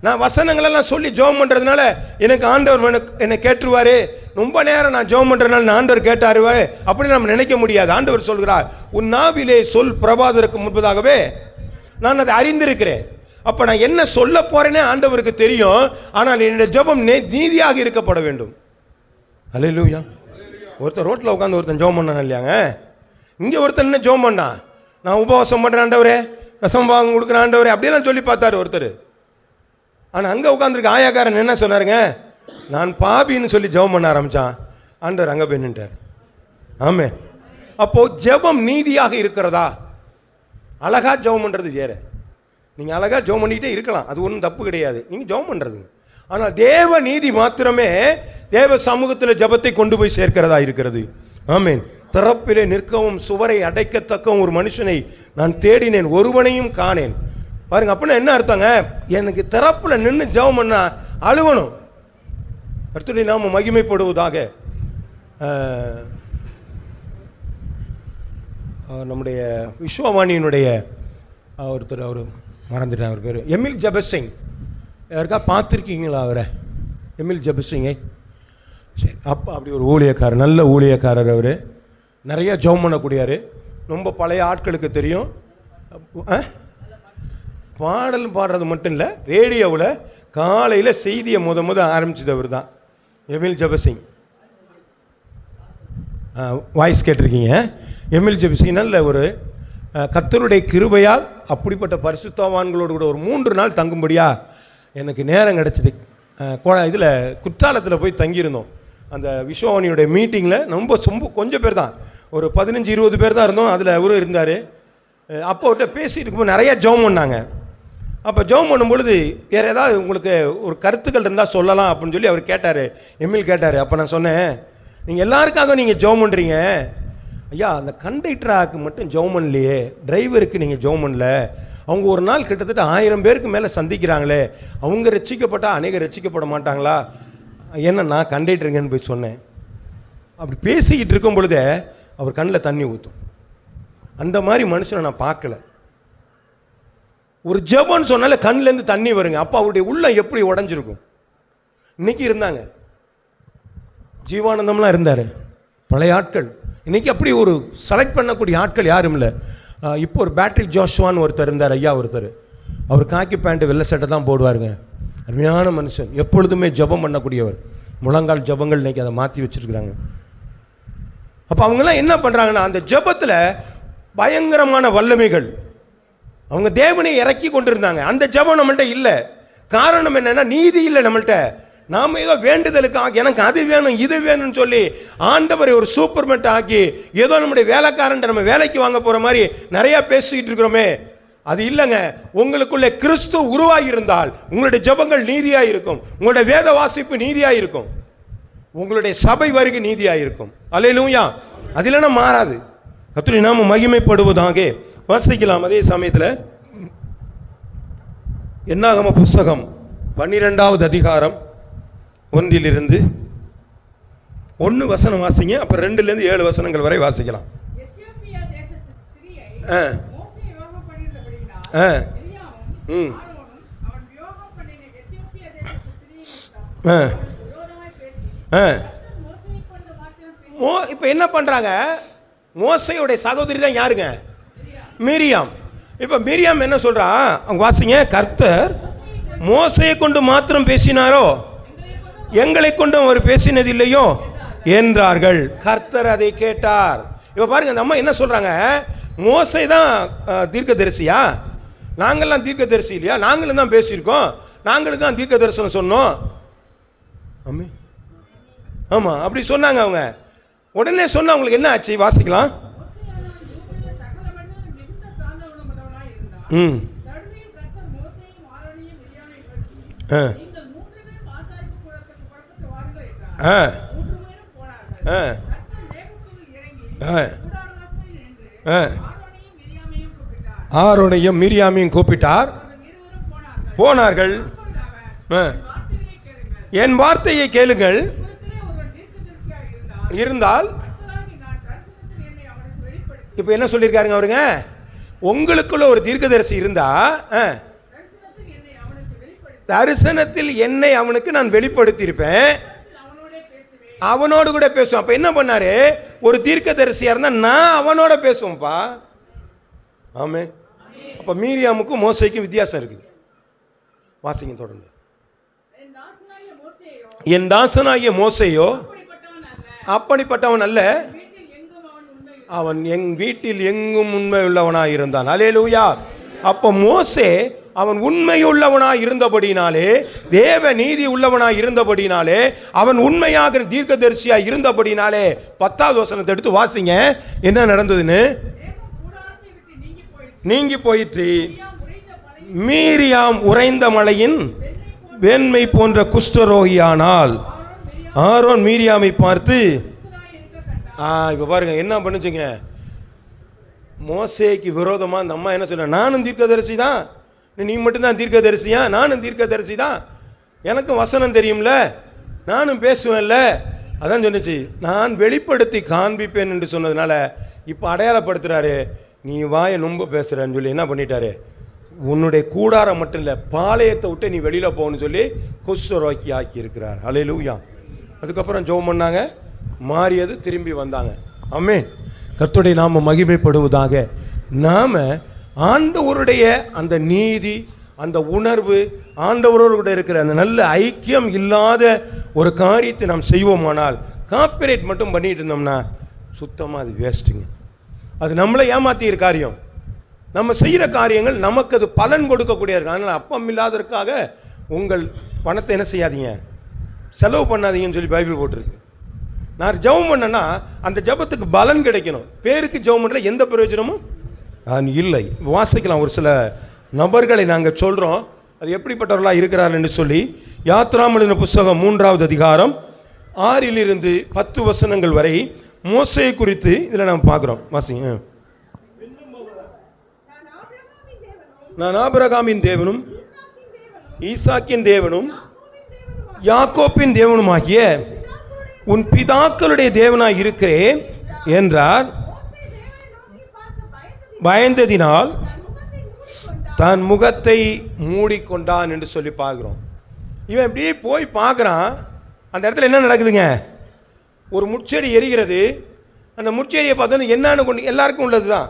A: நான் வசனங்களெல்லாம் சொல்லி ஜெபம் பண்ணுறதுனால எனக்கு ஆண்டவர் என்னை கேட்டுருவார், ரொம்ப நேரம் நான் ஜெபம் பண்ணுறதுனால நான் ஆண்டவர் கேட்டாருவா அப்படின்னு நம்ம நினைக்க முடியாது. ஆண்டவர் சொல்கிறார், உன் நாவிலே சொல் பிரபாதருக்கு முன்பதாகவே நான் அதை அறிந்திருக்கிறேன். அப்போ நான் என்ன சொல்ல போகிறேனே ஆண்டவருக்கு தெரியும். ஆனால் என்னுடைய ஜெபம் நீதியாக இருக்கப்பட வேண்டும். அல்லேலூயா. ஒருத்தர் ரோட்டில் உட்காந்து ஒருத்தன் ஜெபம் பண்ணான் இல்லையாங்க, இங்கே ஒருத்தன் என்ன ஜெபம் பண்ணான்? நான் உபவாசம் பண்ணுறேன் ஆண்டவரே, ரசம் வாங்க கொடுக்குறேன் ஆண்டவரே அப்படியெல்லாம் சொல்லி பார்த்தாரு ஒருத்தர். ஆனால் அங்கே உட்காந்துருக்க ஆயாக்காரன் என்ன சொன்னாருங்க? நான் பாபின்னு சொல்லி ஜெபம் பண்ண ஆரம்பித்தான். ஆண்டவர் அங்கே போய் நின்றார். ஆமே. அப்போது ஜெபம் நீதியாக இருக்கிறதா? அழகாக ஜெபம் பண்ணுறது வேறு. நீங்கள் அழகாக ஜெபம் பண்ணிக்கிட்டே இருக்கலாம், அது ஒன்றும் தப்பு கிடையாது, நீங்கள் ஜெபம் பண்ணுறது. ஆனால் தேவ நீதி மாத்திரமே தேவ சமூகத்தில் ஜெபத்தை கொண்டு போய் சேர்க்கிறதா இருக்கிறது. ஆமேன். திறப்பிலே நிற்கவும் சுவரை அடைக்கத்தக்கவும் ஒரு மனுஷனை நான் தேடினேன், ஒருவனையும் காணேன். பாருங்க, அப்படின்னா என்ன அர்த்தங்க? எனக்கு திறப்புல நின்று ஜெபம் பண்ணா அழுவணும். கர்த்தருடைய நாமம் மகிமைப்படுவதாக. நம்முடைய விஸ்வவாணியினுடைய ஒருத்தர், அவர் மறந்துட்டேன் அவர் பேர், எமில் ஜெபசிங். யாருக்கா பார்த்துருக்கீங்களா அவரை? எமில் ஜெபசிங்கை. சரி, அப்போ அப்படி ஒரு ஊழியக்காரர், நல்ல ஊழியக்காரர். அவர் நிறைய ஜெபம் பண்ணக்கூடியார். ரொம்ப பழைய ஆட்களுக்கு தெரியும். பாடல் பாடுறது மட்டும் இல்லை, ரேடியோவில் காலையில் செய்தியை முத ஆரம்பிச்சது அவர் தான், எமில் ஜெபசிங். வாய்ஸ் கேட்டிருக்கீங்க. எமில் ஜெபசிங் நல்ல ஒரு கர்த்தருடைய கிருபையால் அப்படிப்பட்ட பரிசுத்தவான்களோடு கூட ஒரு 3 நாள் தங்கும்படியாக எனக்கு நேரம் கிடச்சிது. இதில் குற்றாலத்தில் போய் தங்கியிருந்தோம். அந்த விஸ்வானியுடைய மீட்டிங்கில் ரொம்ப கொஞ்சம் பேர் தான், ஒரு 15-20 பேர் தான் இருந்தோம். அதில் அவரும் இருந்தார். அப்போ அவர்கிட்ட பேசிட்டு இருக்கும்போது நிறையா ஜெபம் பண்ணாங்க. அப்போ ஜெபம் பண்ணும்பொழுது வேறு ஏதாவது உங்களுக்கு ஒரு கருத்துக்கள் இருந்தால் சொல்லலாம் அப்படின்னு சொல்லி அவர் கேட்டார், எம்எல் கேட்டார். அப்போ நான் சொன்னேன், நீங்கள் எல்லாருக்காக நீங்கள் ஜெபம் பண்ணுறீங்க ஐயா, அந்த கண்டக்டராக்கு மட்டும் ஜெபம் பண்ணலையே, டிரைவருக்கு நீங்கள் ஜெபம் பண்ணல. அவங்க ஒரு நாள் கிட்டத்தட்ட 1000 பேருக்கு மேலே சந்திக்கிறாங்களே, அவங்க ரட்சிக்கப்பட்டால் அநேகர் ரட்சிக்கப்பட மாட்டாங்களா? ஏன்னா நான் கண்டக்டருங்கன்னு போய் சொன்னேன். அப்படி பேசிக்கிட்டு இருக்கும் பொழுதே அவர் கண்ணில் தண்ணி ஊற்றும். அந்த மாதிரி மனுஷனை நான் பார்க்கல. ஒரு ஜெபம்னு சொன்னால கண்ணிலேருந்து தண்ணி வருங்க. அப்போ அவருடைய உள்ளம் எப்படி உடஞ்சிருக்கும். இன்னைக்கு இருந்தாங்க, ஜீவானந்தம்லாம் இருந்தார், பழைய ஆட்கள். இன்றைக்கி அப்படி ஒரு செலக்ட் பண்ணக்கூடிய ஆட்கள் யாரும் இல்லை. இப்போ ஒரு பேட்ரிக் ஜோஷுவான்னு ஒருத்தர் இருந்தார், ஐயா ஒருத்தர். அவர் காக்கி பேண்ட்டு வெள்ளை சட்டை தான் போடுவாருங்க. அருமையான மனுஷன், எப்பொழுதுமே ஜெபம் பண்ணக்கூடியவர். முழங்கால் ஜெபங்கள் இன்றைக்கி அதை மாற்றி வச்சுருக்குறாங்க. அப்போ அவங்கெல்லாம் என்ன பண்ணுறாங்கன்னா, அந்த ஜெபத்தில் பயங்கரமான வல்லமைகள், அவங்க தேவனை இறக்கி கொண்டிருந்தாங்க. அந்த ஜெபம் நம்மள்கிட்ட இல்லை. காரணம் என்னென்னா, நீதி இல்லை நம்மள்கிட்ட. நாம் ஏதோ வேண்டுதலுக்கு எனக்கு அது வேணும் இது வேணும்னு சொல்லி ஆண்டவரை ஒரு சூப்பர்மெண்ட் ஆக்கி ஏதோ நம்முடைய வேலைக்காரன் நம்ம வேலைக்கு வாங்க போகிற மாதிரி நிறையா பேசிக்கிட்டு இருக்கிறோமே, அது இல்லைங்க. உங்களுக்குள்ளே கிறிஸ்து உருவாகி இருந்தால் உங்களுடைய ஜெபங்கள் நீதியாக இருக்கும், உங்களுடைய வேத வாசிப்பு நீதியாக இருக்கும், உங்களுடைய சபை வருகை நீதியாக இருக்கும். அல்லேலூயா. அது இல்லைன்னா மாறாது. கர்த்தருடைய நாமம் மகிமைப்படுவதாக. வாசிக்கலாம் அதே சமயத்தில் என்னாகம புஸ்தகம் 12வது அதிகாரம் 1 வசனம் வாசிங்க. அப்புறம் 2 7 வசனங்கள் வரை வாசிக்கலாம். இப்போ என்ன பண்றாங்க, மோசேயுடைய சகோதரி தான் யாருங்க, மிரியாம். இப்போ மிரியாம் என்ன சொல்றா, வாசிங்க. கர்த்தர் மோசையை கொண்டு மாத்திரம் பேசினாரோ, எங்களை கொண்டு அவர் பேசினது இல்லையோ என்றார்கள். கர்த்தர் அதை கேட்டார். இப்போ பாருங்க, அந்த அம்மா என்ன சொல்றாங்க, மோசே தான் தீர்க்கதரிசியா, நாங்கள்லாம் தீர்க்கதரிசி இல்லையா, நாங்களும் தான் பேசியிருக்கோம், நாங்களும் தான் தீர்க்க தரிசனம் சொன்னோம். ஆமாம் அப்படி சொன்னாங்க அவங்க. உடனே சொன்ன அவங்களுக்கு என்ன ஆச்சு, வாசிக்கலாம். ஆரோனையும் மிரியாமையும் கூப்பிட்டார், போனார்கள். என் வார்த்தையை கேளுங்கள் இருந்தால். இப்ப என்ன சொல்லியிருக்காருங்க அவருங்க, உங்களுக்குள்ள ஒரு தீர்க்கதரிசி இருந்தா தரிசனத்தில் என்னை அவனுக்கு நான் வெளிப்படுத்தி இருப்பேன், அவனோடு கூட பேசுவோம். அப்ப என்ன பண்ணாரு, ஒரு தீர்க்கதரிசியா இருந்தா நான் அவனோட பேசுவோம்ப்பா. ஆமே. அப்ப மீரியாமுக்கும் மோசேக்கும் வித்தியாசம் இருக்குது. வாசிங்க தொடர்ந்து. என் தாசனாகிய மோசேயோ அப்படிப்பட்டவன் அல்ல, அவன் என் வீட்டில் எங்கும் உண்மை உள்ளவனாய் இருந்தான். அல்லேலூயா. அப்போ மோசே அவன் உண்மையுள்ளவனாய் இருந்தபடினாலே, தேவ நீதி உள்ளவனாய் இருந்தபடினாலே, அவன் உண்மையாக தீர்க்கதரிசியாய் இருந்தபடினாலே, 10வது வசனத்தை எடுத்து வாசிங்க என்ன நடந்ததுன்னு. நீங்கி போயிற்று, மீரியாம் உறைந்த மலையின் வெண்மை போன்ற குஷ்டரோகியானால். ஆரோன் மீரியாமை பார்த்து, இப்போ பாருங்க என்ன பண்ணுச்சுங்க, மோசேக்கு விரோதமாக அந்த அம்மா என்ன சொல்ற, நானும் தீர்க்கதரிசி தான், நீ மட்டும்தான் தீர்க்கதரிசியா, நானும் தீர்க்கதரிசி தான், எனக்கும் வசனம் தெரியும்ல, நானும் பேசுவேன்ல. அதான் சொன்னிச்சு, நான் வெளிப்படுத்தி காண்பிப்பேன் என்று சொன்னதுனால இப்போ அடையாளப்படுத்துறாரு. நீ வாயை நொம்ப பேசுறன்னு சொல்லி என்ன பண்ணிட்டாரு, உன்னுடைய கூடாரம் மட்டும் இல்லை பாளையத்தை விட்டு நீ வெளியில் போகணும்னு சொல்லி குஷ்டரோகி ஆக்கி இருக்கிறார். அல்லேலூயா. அதுக்கப்புறம் ஜெபம் பண்ணாங்க, மாறியது, திரும்பி வந்தாங்க. ஆமென். கர்த்தருடைய நாம மகிமைப்படுவதாக. நாம ஆண்டவருடைய அந்த நீதி, அந்த உணர்வு, ஆண்டவரோடு கூட இருக்கிற அந்த நல்ல ஐக்கியம் இல்லாத ஒரு காரியத்தை நாம் செய்வோமானால், காப்பிரைட் மட்டும் பண்ணிட்டு இருந்தோம்னா சுத்தமாக அது வேஸ்ட்டுங்க. அது நம்மளை ஏமாத்திய காரியம். நம்ம செய்கிற காரியங்கள் நமக்கு அது பலன் கொடுக்கக்கூடிய இருக்கு. அதனால் அப்பம் இல்லாததற்காக உங்கள் பணத்தை என்ன செய்யாதீங்க, செலவு பண்ணாதீங்கன்னு சொல்லி பைபிள் போட்டிருக்கு. நான் ஜெபம் பண்ணேன்னா அந்த ஜெபத்துக்கு பலன் கிடைக்கணும். பேருக்கு ஜெபம் பண்ணல எந்த பிரயோஜனமும் இல்லை. வாசிக்கலாம், ஒரு சில நபர்களை நாங்கள் சொல்கிறோம் அது எப்படிப்பட்டவர்களாக இருக்கிறார்கள் என்று சொல்லி. யாத்ராமலின புஸ்தகம் 3வது அதிகாரம் 6 to 10 வசனங்கள் வரை மோசே குறித்து இதில் நாம் பார்க்குறோம். வாசிங்க. நான் ஆபிரகாமின் தேவனும் ஈசாக்கின் தேவனும் யாக்கோப்பின் தேவனுமாகிய உன் பிதாக்களுடைய தேவனாய் இருக்கிறேன் என்றார். பயந்ததினால் தன் முகத்தை மூடிக்கொண்டான் என்று சொல்லி பார்க்குறோம். இவன் இப்படியே போய் பார்க்குறான். அந்த இடத்துல என்ன நடக்குதுங்க? ஒரு முட்செடி எரிகிறது. அந்த முட்செடியை பார்த்தோன்னா என்னன்னு கொண்டு எல்லாருக்கும் உள்ளது தான்,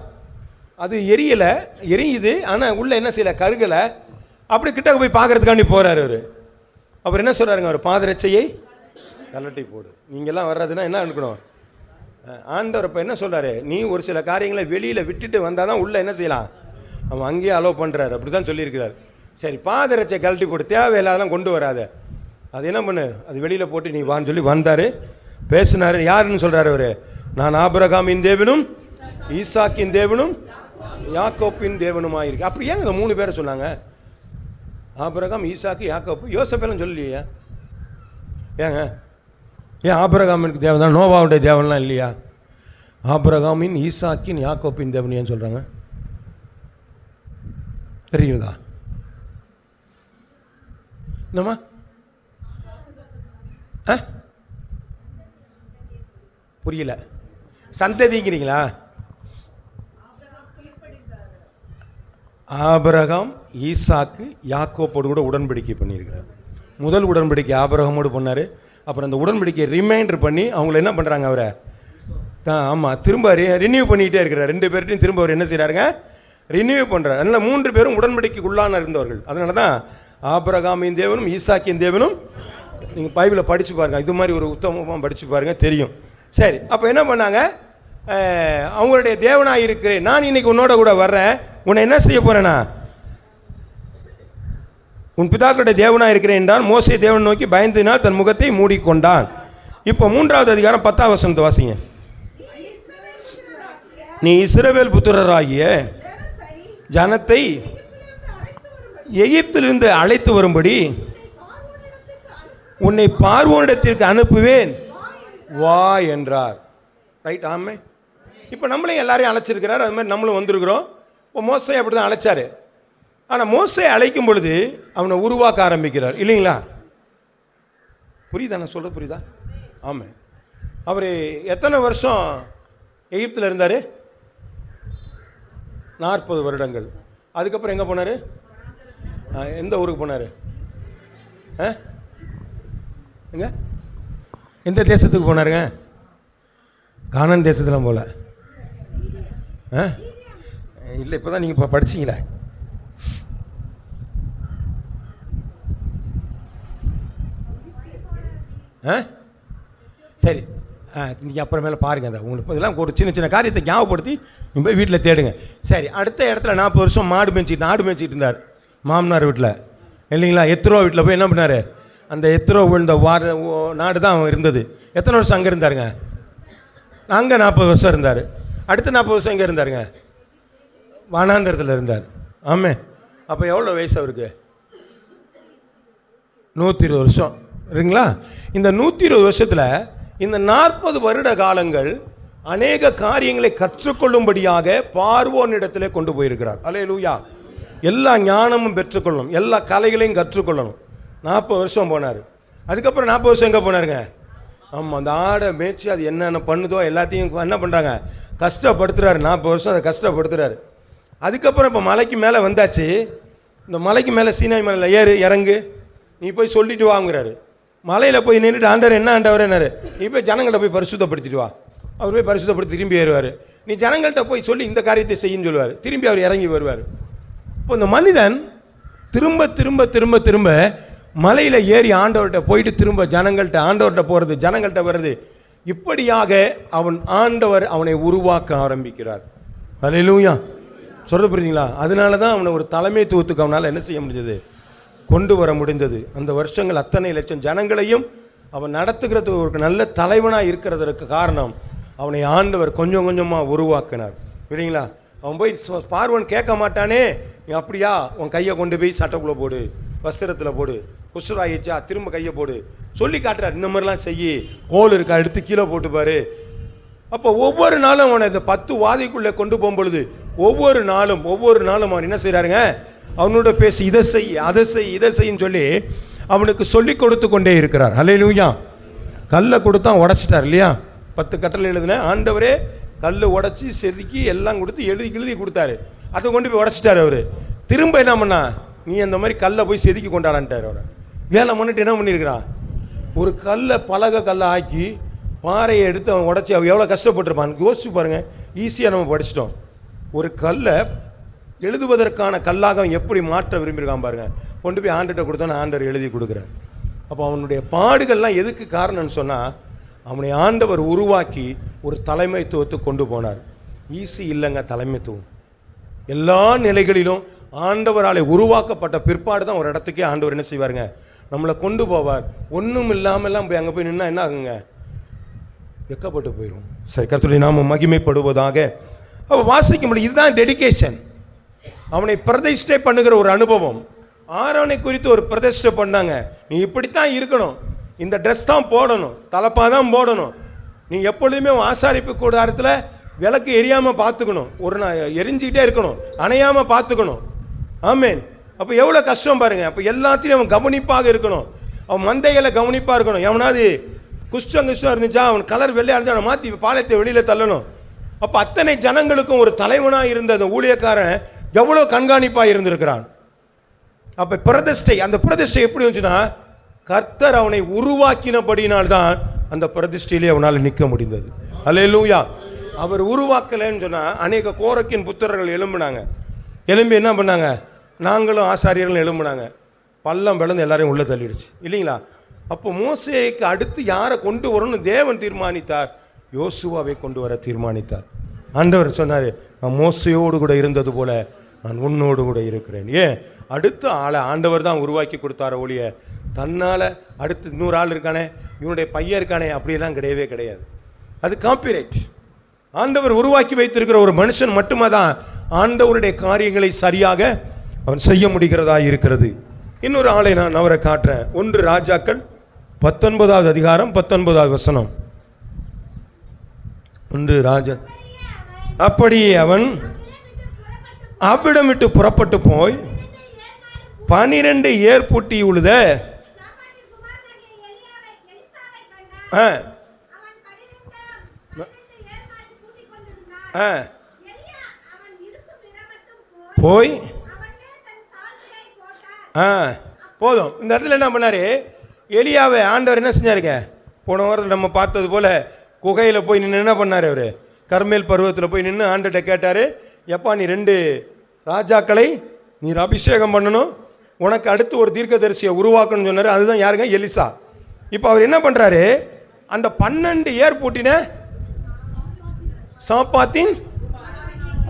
A: அது எரியுது. ஆனால் உள்ளே என்ன செய்யலை, கருகலை. அப்படி கிட்ட போய் பார்க்குறதுக்காண்டி போகிறார் அவர் என்ன சொல்கிறாருங்க? அவர் பாதரட்சையை கலட்டி போடு. நீங்கள்லாம் வர்றதுன்னா என்ன இருக்கணும்? ஆண்டவர் இப்போ என்ன சொல்கிறாரு? நீ ஒரு சில காரியங்களை வெளியில் விட்டுட்டு வந்தால் தான் உள்ளே என்ன செய்யலாம், அவன் அங்கேயே அலோவ் பண்ணுறாரு. அப்படி தான் சொல்லியிருக்கிறார். சரி, பாதரட்சை கழட்டி போட்டு தேவையில்லாதெல்லாம் கொண்டு வராத. அது என்ன பண்ணு, அது வெளியில் போட்டு நீ வான்னு சொல்லி வந்தார், பேசினார். யாருன்னு சொல்கிறார் அவர்? நான் ஆபிரகாமின் தேவனும் ஈசாக்கின் தேவனும் யாக்கோப்பின் தேவனுமாக இருக்கு. அப்படி ஏங்க இந்த 3 பேரை சொன்னாங்க? ஆபிரகாம், ஈசாக்கு, யாக்கோப்பு. யோசப்பெல்லாம் சொல்லலையா? ஏங்க ஏன் ஆபிரகாமின் தேவன் தான், நோவாவுடைய தேவன்லாம் இல்லையா? ஆபிரகாமின் ஈசாக்கின் யாக்கோப்பின் தேவன் ஏன் சொல்கிறாங்க தெரியுதா? என்னம்மா புரியல? சந்ததிங்கிறீங்களா? ஆபிரகாம் ஈசாக்கு யாக்கோப்போடு கூட உடன்படிக்கை பண்ணியிருக்கிறார். முதல் உடன்படிக்கை ஆபிரகாமோடு பண்ணார். அப்புறம் அந்த உடன்படிக்கை ரிமைண்டர் பண்ணி அவங்கள என்ன பண்ணுறாங்க, அவரை ஆமாம் திரும்ப ரினியூ பண்ணிக்கிட்டே இருக்கிறார். 2 பேர்ட்டையும் திரும்ப அவர் என்ன செய்கிறாருங்க, ரினியூ பண்ணுறார். அதனால் 3 பேரும் உடன்படிக்கைக்கு உள்ளான இருந்தவர்கள். அதனால தான் ஆபிரகாமின் தேவனும் ஈசாக்கின் தேவனும். நீங்கள் பைபிளை படித்து பாருங்கள், இது மாதிரி ஒரு உத்தமமாக படித்து பாருங்கள், தெரியும். சரி, அப்போ என்ன பண்ணாங்க? அவங்களுடைய தேவனாக இருக்கிறேன், நான் இன்னைக்கு உன்னோட கூட வர்றேன், உன்னை என்ன செய்ய போகிறேன்னா, உன் பிதாக்களுடைய தேவனாக இருக்கிறேன் என்றால் மோசே தேவன் நோக்கி பயந்தினால் தன் முகத்தை மூடிக்கொண்டான். இப்போ 3வது அதிகாரம் 10ஆம் வசனத்தை வாசிங்க. நீ இஸ்ரவேல் புத்திரராகிய ஜனத்தை எகிப்திலிருந்து அழைத்து வரும்படி உன்னை பார்வோனிடத்திற்கு அனுப்புவேன் வா என்றார். ரைட்? ஆமே. இப்போ நம்மளையும் எல்லாரையும் அழைச்சிருக்கிறார். அது மாதிரி நம்மளும் வந்திருக்கிறோம். இப்போ மோசே அப்படி தான் அழைச்சார். ஆனால் மோசே அழைக்கும் பொழுது அவனை உருவாக்க ஆரம்பிக்கிறார், இல்லைங்களா? புரியுதா நான் சொல்கிறது? புரியுதா? ஆமாம். அவர் எத்தனை வருஷம் எகிப்தில் இருந்தார்? 40 வருடங்கள். அதுக்கப்புறம் எங்கே போனார்? எந்த ஊருக்கு போனார்? எங்க எந்த தேசத்துக்கு போனாருங்க? கானான் தேசத்துலாம் போல. இல்லை, இப்போ தான் நீங்கள் இப்போ படிச்சிங்களே. சரி, நீங்கள் அப்புறமேல பாருங்கள். அதை உங்களுக்கு இதெல்லாம் ஒரு சின்ன சின்ன காரியத்தை ஞாபகப்படுத்தி நீங்கள் போய் வீட்டில் தேடுங்க. சரி, அடுத்த இடத்துல 40 வருஷம் ஆடு மேய்ச்சிட்டு இருந்தார் மாமனார் வீட்டில், இல்லைங்களா? எத்ரோ வீட்டில் போய் என்ன பண்ணார்? அந்த எத்ரோ விழுந்த நாடு தான் அவன் இருந்தது. எத்தனை வருஷம் அங்கே இருந்தாருங்க? அங்கே 40 வருஷம் இருந்தார். அடுத்த 40 வருஷம் எங்கே இருந்தாருங்க? வனாந்தரத்தில் இருந்தார். ஆமே. அப்போ எவ்வளோ வயசு அவருக்கு? 120 வருஷம் இருக்குங்களா? இந்த 120 வருஷத்தில் இந்த 40 வருட காலங்கள் அநேக காரியங்களை கற்றுக்கொள்ளும்படியாக பார்வோனிடத்தில் கொண்டு போயிருக்கிறார். அல்லேலூயா. எல்லா ஞானமும் பெற்றுக்கொள்ளணும், எல்லா கலைகளையும் கற்றுக்கொள்ளணும். 40 வருஷம் போனார். அதுக்கப்புறம் 40 வருஷம் எங்கே போனாருங்க? ஆமாம், அந்த ஆடை மேய்ச்சி அது என்னென்ன பண்ணுதோ எல்லாத்தையும் என்ன பண்ணுறாங்க, கஷ்டப்படுத்துகிறாரு. 40 வருஷம் அதை கஷ்டப்படுத்துகிறாரு. அதுக்கப்புறம் இப்போ மலைக்கு மேலே வந்தாச்சு. இந்த மலைக்கு மேலே சீனாய் மலையில் ஏறு இறங்கு, நீ போய் சொல்லிட்டு வாங்குறாரு. மலையில் போய் நின்றுட்டு ஆண்டவர் என்ன ஆண்டவர் என்னாரு, நீ போய் ஜனங்கள்ட்ட போய் பரிசுத்தப்படுத்திட்டு வா. அவர் போய் பரிசுத்தப்படுத்தி திரும்பி ஏறுவார். நீ ஜனங்கள்கிட்ட போய் சொல்லி இந்த காரியத்தை செய்யுன்னு சொல்லுவார். திரும்பி அவர் இறங்கி வருவார். இப்போ இந்த மனிதன் திரும்ப திரும்ப திரும்ப திரும்ப மலையில் ஏறி ஆண்டவர்கிட்ட போயிட்டு திரும்ப ஜனங்கள்கிட்ட ஆண்டவர்கிட்ட போகிறது, ஜனங்கள்கிட்ட வர்றது, இப்படியாக ஆண்டவர் அவனை உருவாக்க ஆரம்பிக்கிறார். அல்லேலூயா. சொல்ல புரியுதுங்களா? அதனால தான் அவனை ஒரு தலைமைத்துவத்துக்கு அவனால் என்ன செய்ய முடிஞ்சது, கொண்டு வர முடிந்தது. அந்த வருஷங்கள் அத்தனை லட்சம் ஜனங்களையும் அவன் நடத்துகிறதுக்கு ஒரு நல்ல தலைவனாக இருக்கிறதற்கு காரணம் அவனை ஆண்டவர் கொஞ்சம் கொஞ்சமாக உருவாக்கினார். இல்லைங்களா? அவன் போய் பார்வன் கேட்க மாட்டானே, நீ அப்படியா உன் கையை கொண்டு போய் சட்டைக்குள்ளே போடு, வஸ்திரத்தில் போடு, குஷ்டராயிடுச்சா திரும்ப கையை போடு சொல்லி காட்டுறார். இந்த மாதிரிலாம் செய்யி, கோல் இருக்கா எடுத்து கீழே போட்டுப்பாரு. அப்போ ஒவ்வொரு நாளும் அவனை இந்த 10 வாதைக்குள்ளே கொண்டு போகும்பொழுது ஒவ்வொரு நாளும் அவன் என்ன செய்கிறாருங்க, அவனோட பேசி இதை செய் அதை செய் இதை செய்ன்னு சொல்லி அவனுக்கு சொல்லி கொடுத்து கொண்டே இருக்கிறார். அல்லேலூயா. கல்லை கொடுத்தா உடைச்சிட்டார் இல்லையா? 10 கட்டளை எழுதின ஆண்டவரே கல் உடச்சி செதுக்கி எல்லாம் கொடுத்து எழுதி கொடுத்தாரு. அதை கொண்டு போய் உடச்சிட்டார் அவர். திரும்ப என்ன பண்ணா, நீ அந்த மாதிரி கல்லை போய் செதுக்கி கொண்டாடான்ட்டார் அவர். வேலை பண்ணிட்டு என்ன பண்ணியிருக்கிறான், ஒரு கல்லை கல்லை ஆக்கி பாறையை எடுத்து அவன் உடச்சி அவன் எவ்வளோ கஷ்டப்பட்டுருப்பான் யோசிச்சு பாருங்கள். ஈஸியாக நம்ம படிச்சிட்டோம். ஒரு கல்லை எழுதுவதற்கான கல்லாக அவன் எப்படி மாற்ற விரும்பியிருக்கான் பாருங்க. கொண்டு போய் ஆண்டர்கிட்ட கொடுத்தோன்னு ஆண்டவர் எழுதி கொடுக்குறார். அப்போ அவனுடைய பாடுகள்லாம் எதுக்கு காரணம்னு சொன்னால், அவனை ஆண்டவர் உருவாக்கி ஒரு தலைமைத்துவத்தை கொண்டு போனார். ஈஸி இல்லைங்க தலைமைத்துவம். எல்லா நிலைகளிலும் ஆண்டவராலே உருவாக்கப்பட்ட பிற்பாடு தான் ஒரு இடத்துக்கே ஆண்டவர் என்ன செய்வாருங்க, நம்மளை கொண்டு போவார். ஒன்றும் இல்லாமல்லாம் போய் அங்கே போய் நின்னா என்ன ஆகுங்க, வெக்கப்பட்டு போயிடும். சரி, கர்த்தருடைய நாமம் மகிமைப்படுவதாக. அப்போ வாசிக்க முடியும். இதுதான் டெடிகேஷன். அவனை பிரதிஷ்டை பண்ணுகிற ஒரு அனுபவம். ஆரோனை குறித்து ஒரு பிரதிஷ்டை பண்ணாங்க. நீ இப்படித்தான் இருக்கணும், இந்த ட்ரெஸ் தான் போடணும், தலப்பா தான் போடணும், நீ எப்பொழுதுமே ஆசாரிப்பு கூடாரத்தில் விளக்கு எரியாமல் பார்த்துக்கணும், ஒரு நாள் எரிஞ்சிக்கிட்டே இருக்கணும், அணையாமல் பார்த்துக்கணும். ஆமேன். அப்போ எவ்வளோ கஷ்டம் பாருங்கள். அப்போ எல்லாத்தையும் அவன் கவனிப்பாக இருக்கணும். அவன் மந்தைகளை கவனிப்பாக இருக்கணும். எவனாவது குஷ்டம் இருந்துச்சா அவன் கலர் வெள்ளையாக இருந்தால் அவனை மாற்றி பாளையத்தை வெளியில் தள்ளணும். அப்போ அத்தனை ஜனங்களுக்கும் ஒரு தலைவனாக இருந்த அந்த ஊழியக்காரன் எவ்வளோ கண்காணிப்பாக இருந்திருக்கிறான். அப்போ பிரதிஷ்டை, அந்த பிரதிஷ்டை எப்படி வந்துச்சுன்னா, கர்த்தர் அவனை உருவாக்கினபடினால்தான் அந்த பிரதிஷ்டையிலே அவனால் நிற்க முடிந்தது. அல்லேலூயா. அவர் உருவாக்கலைன்னு சொன்னால் அநேக கோரக்கின் புத்திரர்கள் எழும்பினாங்க. எழும்பி என்ன பண்ணாங்க, நாங்களும் ஆசாரியர்கள் எழும்பினாங்க. பள்ளம் பிளந்து எல்லாரையும் உள்ளே தள்ளிடுச்சு இல்லைங்களா? அப்போ மோசேக்கு அடுத்து யாரை கொண்டு வரணும்னு தேவன் தீர்மானித்தார், யோசுவாவை கொண்டு வர தீர்மானித்தார். ஆண்டவர் சொன்னார், நான் மோசையோடு கூட இருந்தது போல நான் உன்னோடு கூட இருக்கிறேன். ஏன், அடுத்த ஆளை ஆண்டவர் தான் உருவாக்கி கொடுத்தார ஒழிய தன்னால் அடுத்து 100 ஆள் இருக்கானே, இவனுடைய பையன் இருக்கானே, அப்படியெல்லாம் கிடையவே கிடையாது. அது காப்பிரைட். ஆண்டவர் உருவாக்கி வைத்திருக்கிற ஒரு மனுஷன் மட்டுமே தான் ஆண்டவருடைய காரியங்களை சரியாக அவன் செய்ய முடிகிறதா இருக்கிறது. இன்னொரு ஆளை நான் அவரை காட்டுறேன். 1 ராஜாக்கள் 19வது அதிகாரம் 19வது வசனம். 1 ராஜாக்கள். அப்படியே அவன் அவ்விடம் விட்டு புறப்பட்டு போய் 12 ஏர் பூட்டி உழுத போய் போதும். இந்த இடத்துல என்ன பண்ணாரு, எலியாவை ஆண்டவர் என்ன செஞ்சாருங்க, போன வாரத்தில் நம்ம பார்த்தது போல குகையில் போய் நின்று என்ன பண்ணார், அவர் கர்மேல் பருவத்தில் போய் நின்று ஆண்டர்கிட்ட கேட்டார், எப்பா நீ 2 ராஜாக்களை நீர் அபிஷேகம் பண்ணணும், உனக்கு அடுத்து ஒரு தீர்க்கதரிசியை உருவாக்கணும்னு சொன்னார். அதுதான் யாருங்க, எலிசா. இப்போ அவர் என்ன பண்ணுறாரு, அந்த 12 ஏர் பூட்டின சாப்பாத்தின்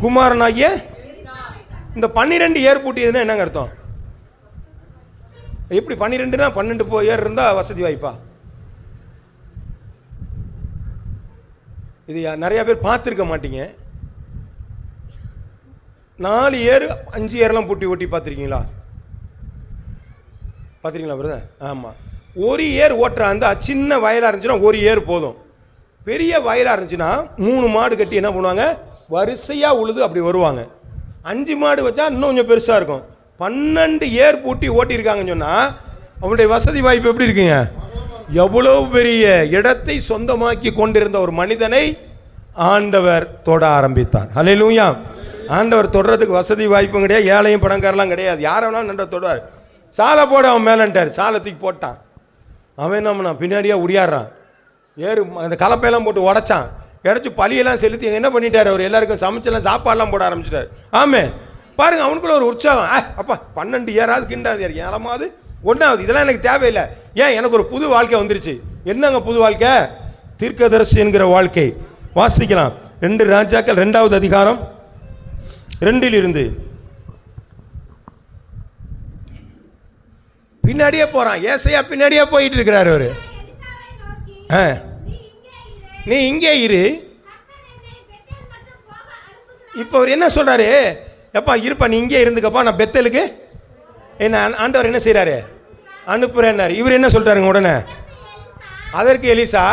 A: குமாரனாகிய இந்த 12 ஏர் பூட்டியதுன்னா என்னங்க அர்த்தம்? எப்படி 12னா 12 ஏர் இருந்தால் வசதி வாய்ப்பா? இது நிறைய பேர் பார்த்துருக்க மாட்டீங்க. 4 ஏர் 5 ஏர்லாம் பூட்டி ஓட்டி பார்த்துருக்கீங்களா? பார்த்துருக்கீங்களா பிரதர்? ஆமாம். ஒரு ஏர் ஓட்டுறா இருந்தால் சின்ன வயலாக இருந்துச்சுன்னா 1 ஏர் போதும். பெரிய வயலாக இருந்துச்சுன்னா 3 மாடு கட்டி என்ன பண்ணுவாங்க, வரிசையாக உழுது அப்படி வருவாங்க. 5 மாடு வச்சா இன்னும் கொஞ்சம் பெருசாக இருக்கும். 12 ஏர் பூட்டி ஓட்டியிருக்காங்கன்னு சொன்னால் அவனுடைய வசதி வாய்ப்பு எப்படி இருக்குங்க? எவ்வளோ பெரிய இடத்தை சொந்தமாக்கி கொண்டிருந்த ஒரு மனிதனை ஆண்டவர் தொட ஆரம்பித்தார். அல்லேலூயா. ஆண்டவர் தொடுறதுக்கு வசதி வாய்ப்பும் கிடையாது, ஏழையும் பணக்காரெல்லாம் கிடையாது, யாரை வேணாலும் நன்ற தொடுவார். சாலை போட அவன் மேலன்ட்டார், சாலத்துக்கு போட்டான். அவன் என்ன பண்ணான், பின்னாடியாக உடையாடுறான். ஏறு அந்த கலப்பையெல்லாம் போட்டு உடைச்சான். உடச்சி பழியெல்லாம் செலுத்தி என்ன பண்ணிட்டார், அவர் எல்லாருக்கும் சமைச்செல்லாம் சாப்பாடெல்லாம் போட ஆரம்பிச்சிட்டார். ஆமே பாருங்க, அவனுக்குள்ள ஒரு உற்சாகம். அப்பா 12 ஏராது கிண்டாது ஏழமாவது 1வது, இதெல்லாம் எனக்கு தேவையில்லை. ஏன், எனக்கு ஒரு புது வாழ்க்கை வந்துருச்சு. என்னங்க புது வாழ்க்கை? தீர்க்கதரிசி என்கிற வாழ்க்கை. வாசிக்கலாம் 2 ராஜாக்கள் 2வது அதிகாரம் 2 பின்னாடியே போறான். ஏசையா பின்னாடியே போயிட்டு இருக்கிறார். அவரு நீ இங்கே இரு. இப்போ அவர் என்ன சொல்கிறாரு? எப்பா இருப்பா, நீ இங்கே இருந்துக்கப்பா, நான் பெத்தலுக்கு என்ன ஆண்டவர் என்ன செய்கிறாரு? அனுப்புகிறேன்னாரு. இவர் என்ன சொல்கிறாருங்க உடனே? அதற்கு எலிசா,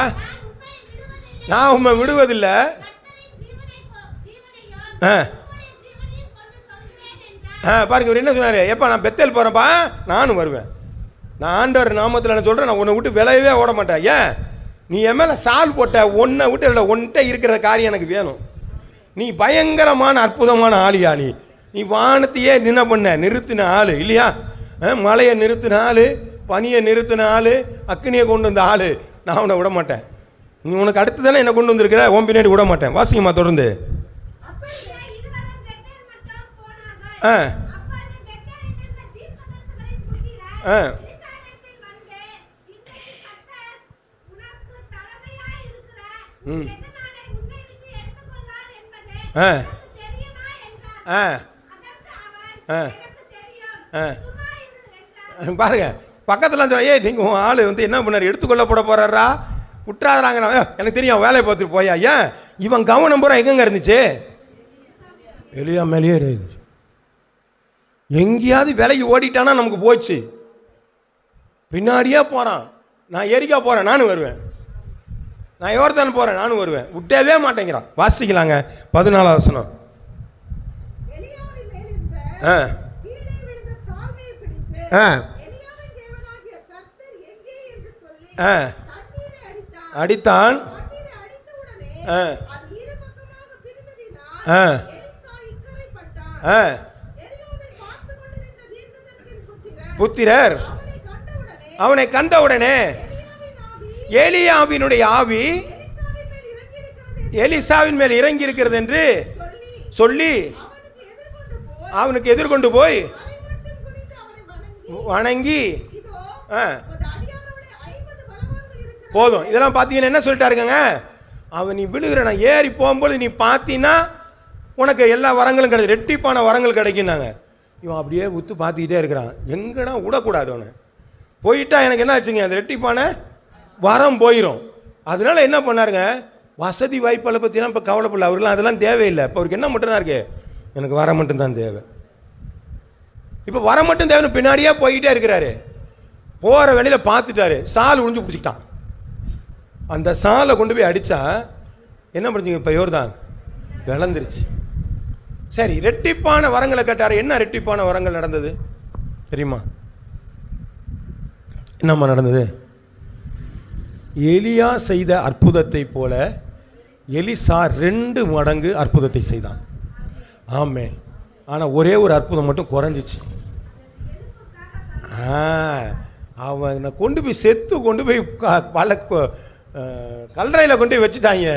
A: நான் உண்மை விடுவதில்லை. பாருங்க, இவர் என்ன சொன்னார்? எப்பா நான் பெத்தல் போகிறேன்ப்பா, நானும் வருவேன். நான் ஆண்டவர் நாமத்தில் நான் சொல்கிறேன், நான் உன்னை விட்டு விளையவே ஓட மாட்டேன். ஏன்? நீ என் மேலே சால் போட்ட, ஒன்றை விட்டு இல்லை, ஒன்றை இருக்கிற காரியம் எனக்கு வேணும். நீ பயங்கரமான அற்புதமான ஆளியா? நீ வானத்தையே நின்ன பண்ண நிறுத்தின ஆள் இல்லையா? மழையை நிறுத்தின ஆள், பனியை நிறுத்தின ஆள், அக்னியை கொண்டு வந்த ஆள். நான் உன்னை விட மாட்டேன். நீ உனக்கு அடுத்து தானே என்னை கொண்டு வந்திருக்கிற, உன் பின்னாடி விட மாட்டேன். வாசிங்கம்மா தொடர்ந்து. பாருங்க, பக்கத்தில் ஏய் நீங்கள் உன் ஆள் வந்து என்ன பண்ணார்? எடுத்துக்கொள்ள போறாரா? விட்டுறாதாங்க, எனக்கு தெரியும், வேலையை பார்த்துட்டு போயா. ஏன்? இவன் கவனம் பூரா எங்கெங்க இருந்துச்சு? எலியா மேலேயே இருந்துச்சு. எங்கேயாவது விலைக்கு ஓடிட்டானா நமக்கு போச்சு. பின்னாடியே போகிறான். நான் எரிக்கா போகிறேன், நானும் வருவேன். நான் யோர்தான் போகிறேன், நானும் வருவேன். விட்டவே மாட்டேங்கிறான். வாசிக்கலாங்க 14 வசனம். அடித்தான். புத்திரர் அவனை கண்டவுடனே எலியாவினுடைய ஆவி எலிசாவின் மேல் இறங்கி இருக்கிறது என்று சொல்லி அவனுக்கு எதிர்கொண்டு போய் வணங்கி, போதும். இதெல்லாம் பார்த்தீங்கன்னா என்ன சொல்லிட்டாருங்க? அவன் நீ விழுகிற, நான் ஏறி போகும்போது நீ பார்த்தீங்கன்னா உனக்கு எல்லா வரங்களும் கிடையாது, ரெட்டிப்பான வரங்கள் கிடைக்குன்னாங்க. இவன் அப்படியே உத்து பார்த்துக்கிட்டே இருக்கிறான். எங்கடா விடக்கூடாது அவனை. போயிட்டா எனக்கு என்ன ஆச்சுங்க? அந்த ரெட்டிப்பான வரம் போயிடும். அதனால என்ன பண்ணாருங்க? வசதி வாய்ப்பை பற்றிலாம் இப்போ கவலைப்படல. அவருக்குலாம் அதெல்லாம் தேவையில்லை. இப்போ அவருக்கு என்ன மட்டும்தான் இருக்கு? எனக்கு வர மட்டும்தான் தேவை. இப்போ வர மட்டும் தேவைன்னு பின்னாடியே போய்கிட்டே இருக்கிறாரு. போகிற வேலையில் பார்த்துட்டாரு, சால் உழிஞ்சு பிடிச்சிக்கிட்டான். அந்த சாலை கொண்டு போய் அடித்தா என்ன பண்ணுறீங்க? இப்போ யோர்தான் விளந்துருச்சு. சரி, ரெட்டிப்பான வரங்களை கேட்டார். என்ன ரெட்டிப்பான வரங்கள் நடந்தது தெரியுமா? என்னம்மா நடந்தது? எலியா செய்த அற்புதத்தை போல எலிசா 2 மடங்கு அற்புதத்தை செய்தான். ஆமென். ஆனால் ஒரே ஒரு அற்புதம் மட்டும் குறைஞ்சிச்சு. அவனை கொண்டு போய் செத்து கொண்டு போய் கல்லறையில் கொண்டு போய் வச்சுட்டாங்க.